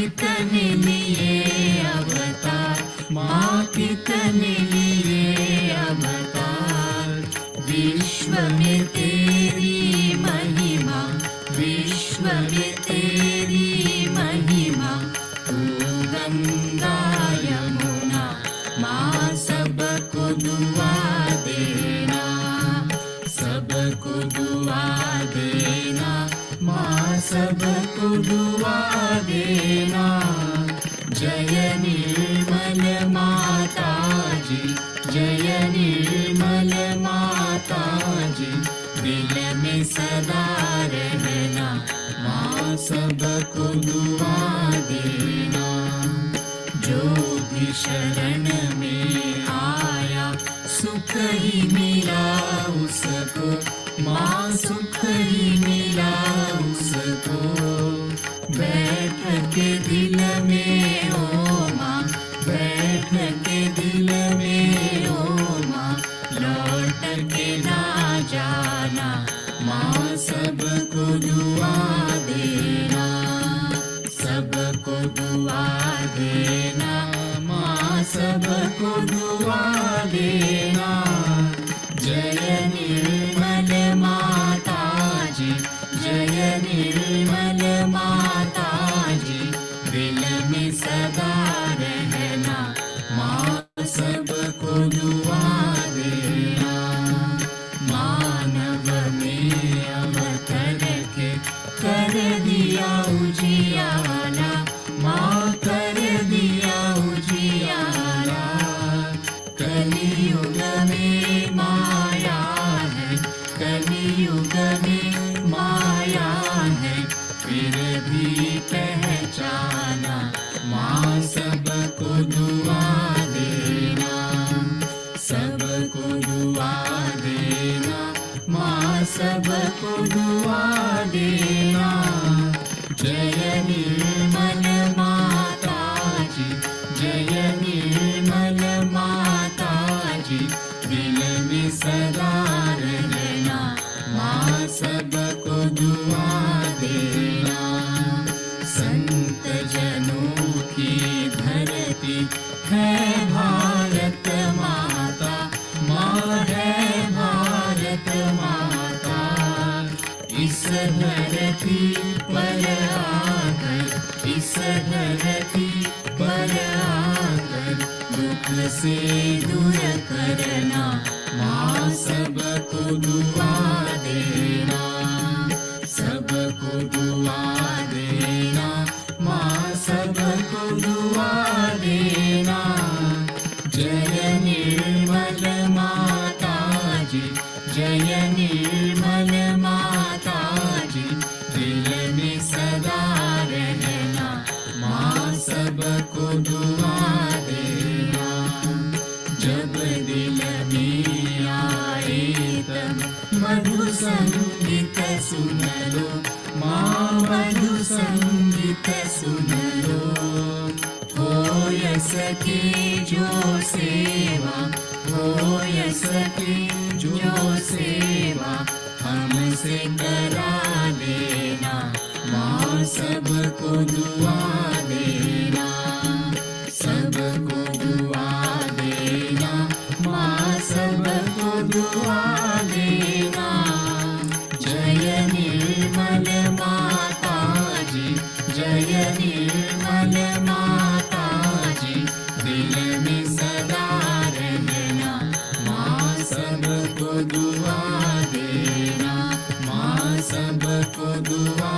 कितने लिए अवतार, माँ कितने लिए अवतार। विश्व में तेरी महिमा, विश्व में तेरी महिमा। तू गंगा यमुना, माँ सबको दुआ देना, सबको दुआ देना, माँ सबको दुआ देना। जय निर्मल माता जी, जय निर्मल माता जी। दिल में सदा रहना, माँ सबको दुआ देना। जो भी शरण में आया, सुख ही मिला उसको, माँ सुख ही मिला उसको। बैठ के दिल में ओ माँ, बैठ के दिल में ओ माँ। लौट के ना जाना, माँ सबको दुआ देना, सबको दुआ देना, माँ सबको दुआ देना। जय निर्मल माता जी, जय निर्मल माता जी। दिल में सदा रहना, माँ सबको दुआ देना। मानव में अवतर के कर दिया उजियारा, माँ कर दिया उजियारा। कलियुग में माया है, कलियुग में माया है। फिर भी पहचाना, माँ सबको दुआ देना, सबको दुआ देना, माँ सबको दुआ देना। जय निर्मल माता जी, जय निर्मल माता जी। दिल में सदा रहना, माँ सबको दुआ देना। संत जनों की धरती है भारत माता, माँ है भारत माता। इस धरती पर आकर, इस धरती पर आकर दुख से दूर करना, माँ सबको दुआ देना, सबको दुआ देना, माँ सबको दुआ देना। जय निर्मल माता जी, जय निर्मल माता जी। दिल में सदा रहना, माँ सबको दुआ देना। जब दिल में आए तब मधु संगीत सुन लो, माँ मधु संगीत सुन लो। हो सके जो सेवा, हो सके जो सेवा हमसे करा देना, माँ सबको दुआ देना, सबको दुआ देना, माँ सबको दुआ देना। जय निर्मल माता जी, जय निर्मल माता जी। दिल में सदा रहना, माँ सबको दुआ देना, माँ सबको दुआ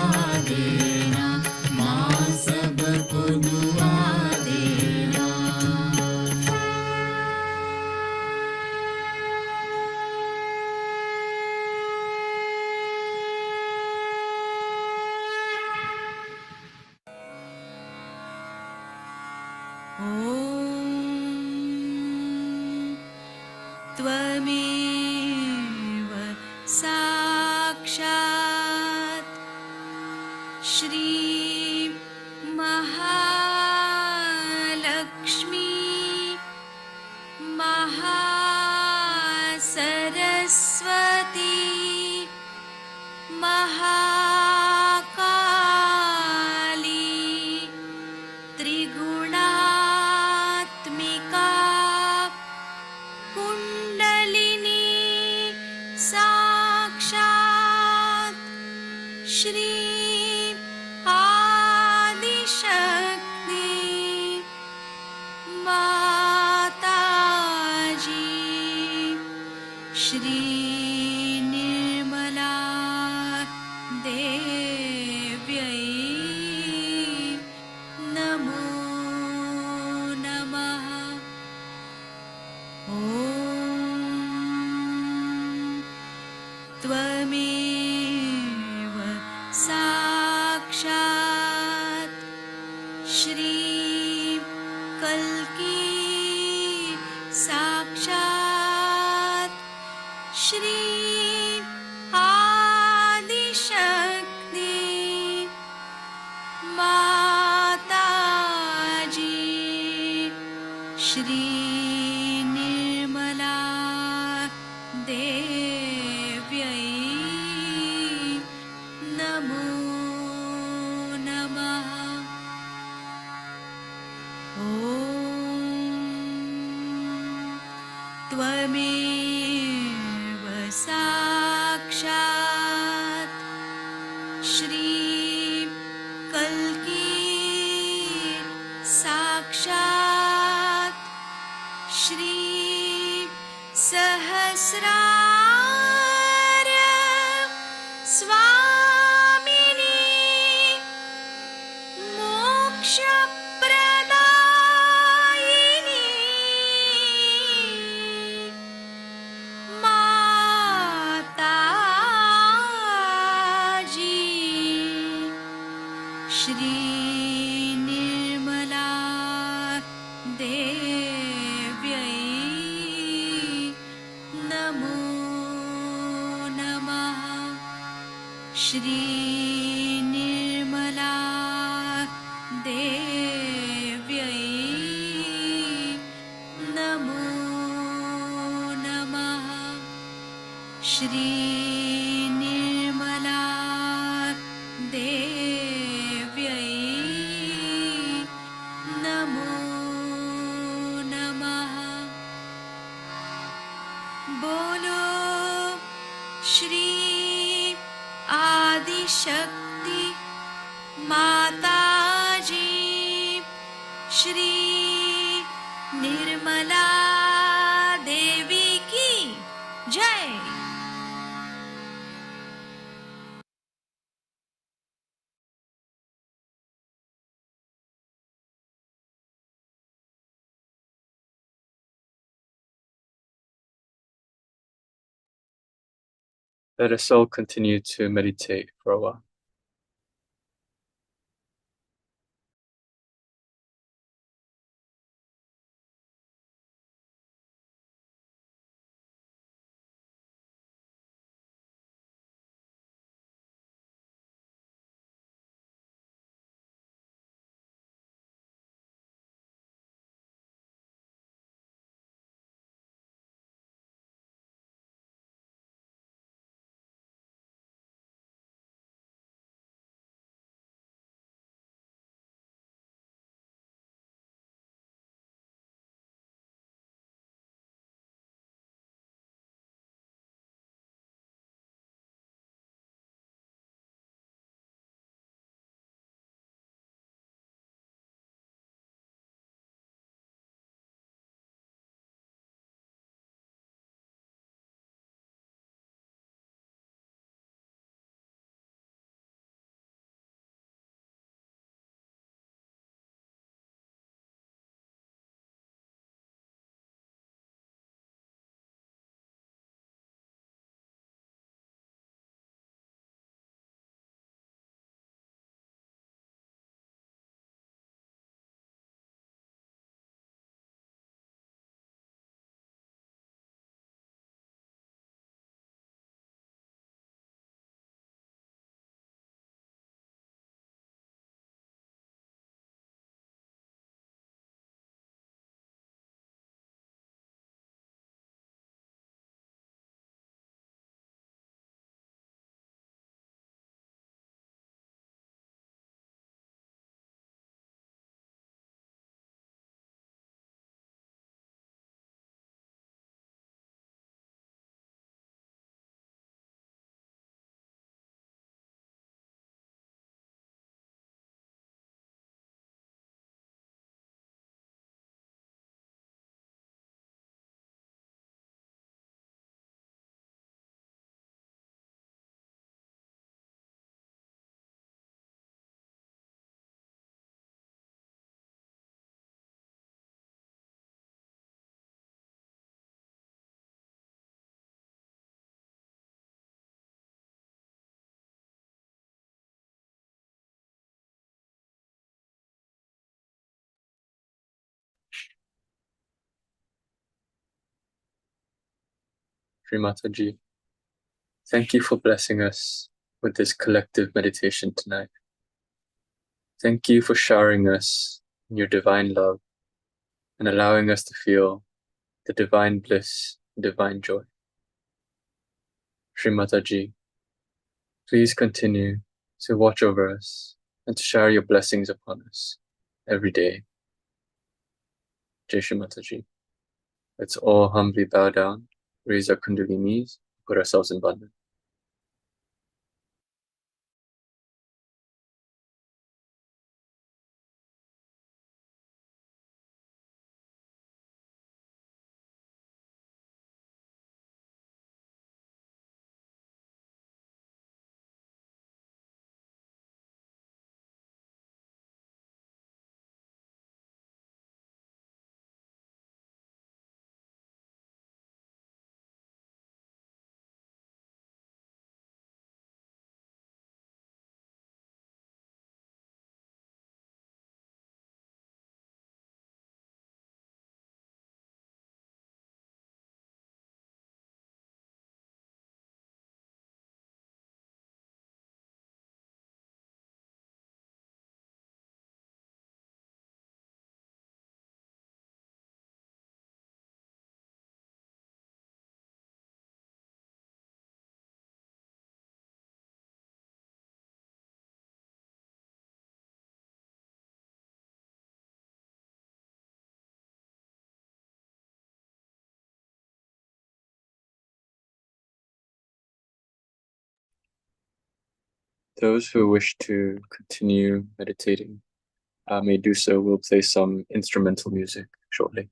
देना, माँ सबको दुआ देना। त्वमेव साक्षात् श्री महालक्ष्मी महासरस्वती महाकाली कल्की साक्षात् श्री आदिशक्ति माताजी श्री निर्मला देव्यै नमो नमः। ॐ त्वमेव साक्षात् श्री कल्की साक्षात् श्री सहस्रार स्वामिनी मोक्षप्रदायिनी माताजी श्री निर्मला देव्यै नमो नमः। श्री निर्मला देव्यै नमो नमः। श्री निर्मला देव्यै नमो नमः। बोलो श्री आदिशक्ति माताजी श्री निर्मला देवी की जय। Let us all continue to meditate for a while. Shri Mataji, thank you for blessing us with this collective meditation tonight. Thank you for showering us in your divine love and allowing us to feel the divine bliss, divine joy. Shri Mataji, please continue to watch over us and to shower your blessings upon us every day. Jai Shri Mataji. Let's all humbly bow down, raise our kundalinis, put ourselves in bandhan. Those who wish to continue meditating may do so. We'll play some instrumental music shortly.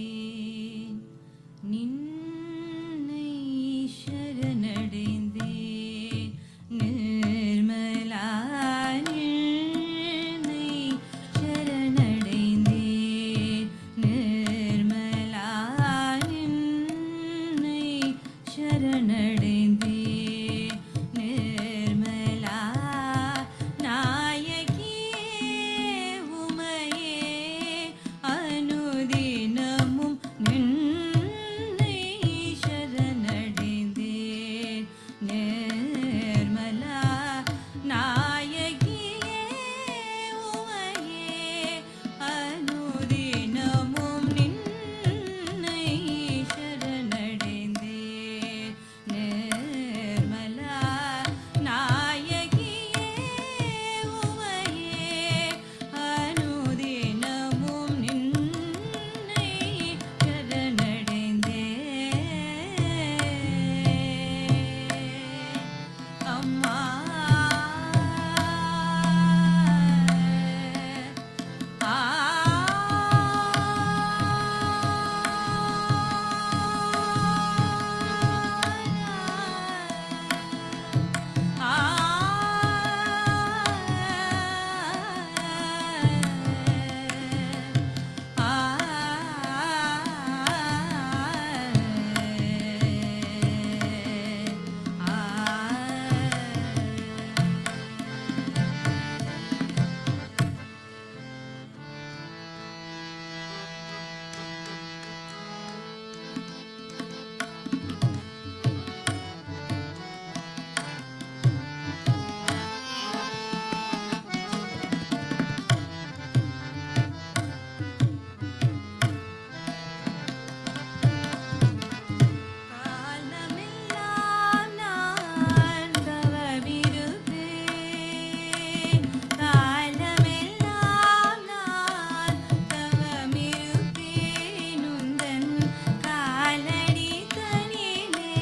சரணடைந்தேன் நின்னை சரணடைந்தேன் நிர்மலா நின்னை சரணடைந்தேன் நிர்மலா நின்னை சரணடைந்தேன் நிர்மலா நாயகியே உமையே அனுதினமும் நின்னை சரணடைந்தேன் நிர்மலா நாயகியே உமையே அனுதினமும் நின்னை சரணடைந்தேன் நிர்மலா நாயகியே உமையே அனுதினமும் நின்னை சரணடைந்தேன் அம்மா காலமெல்லாம் நான் தவமிருப்பேன் காலமெல்லாம் நான் தவமிருப்பேன் உந்தன் காலடி தனிலே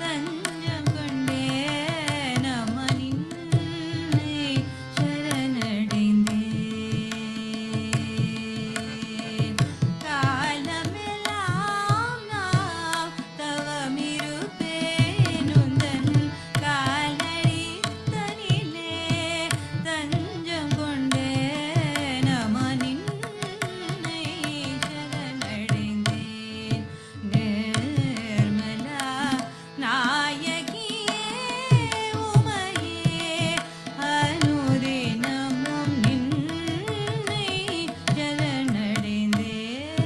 தஞ்சம் கொண்டேன் அம்மா நின்னை சரணடைந்தேன் காலமெல்லாம் நான் தவமிருப்பேன் உந்தன் காலடி தனிலே தஞ்சம் கொண்டேன் அம்மா நின்னை சரணடைந்தேன் நிர்மலா நாயகியே உமையே அனுதினமும் நின்னை சரணடைந்தேன்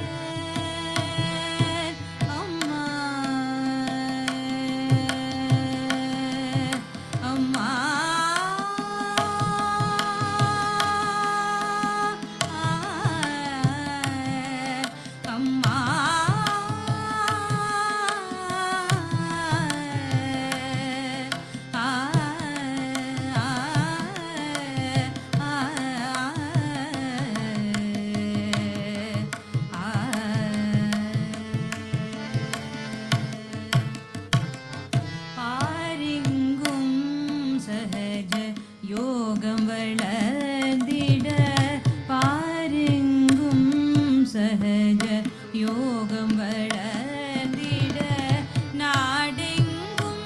அம்மா அம்மா அம்மா பாரெங்கும் சஹஜ யோகம் வளர்ந்திட பாரெங்கும் சஹஜ யோகம் வளர்ந்திட நாடெங்கும்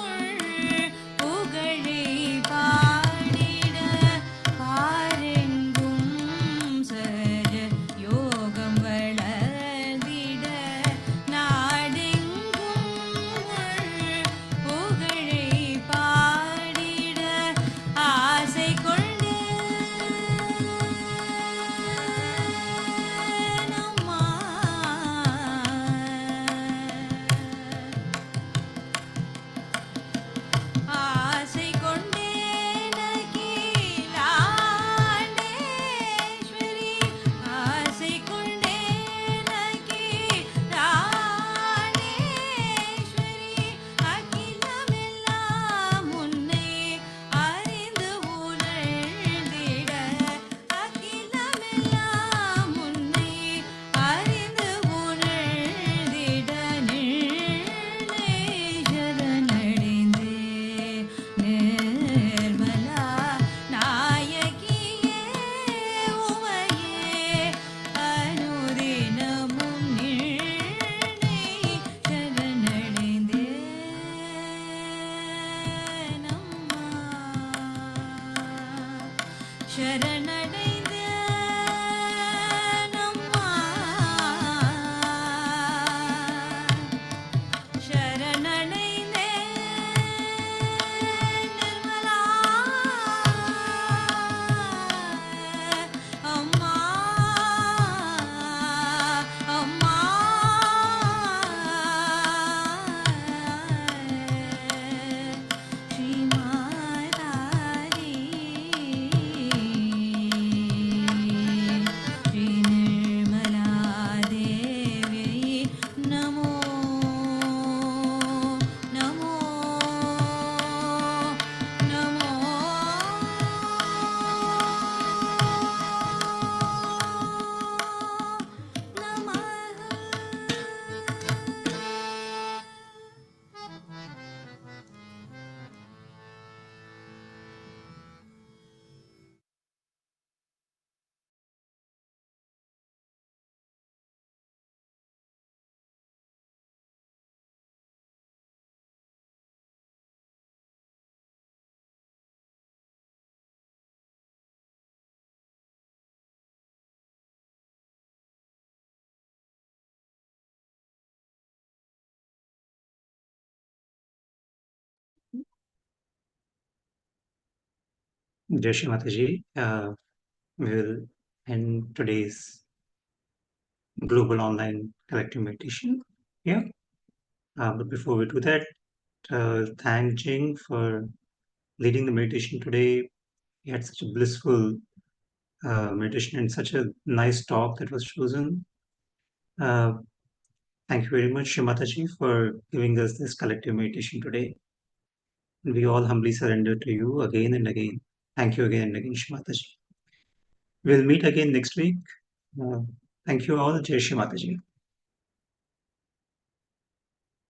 உள் புகழை பாடிட பாரெங்கும் சஹஜ யோகம் வளர்ந்திட நாடெங்கும் உள் புகழை பாடிட ஆசை கொண்டேன் அம்மா Jai Shri Mataji. We will end today's global online collective meditation. Yeah. But before we do that, thank Jing for leading the meditation today. He had such a blissful meditation and such a nice talk that was chosen. Thank you very much, Shri Mataji, for giving us this collective meditation today. We all humbly surrender to you again and again. Thank you again and again, Shri Mataji. We'll meet again next week. Thank you all. Jai Shri Mataji.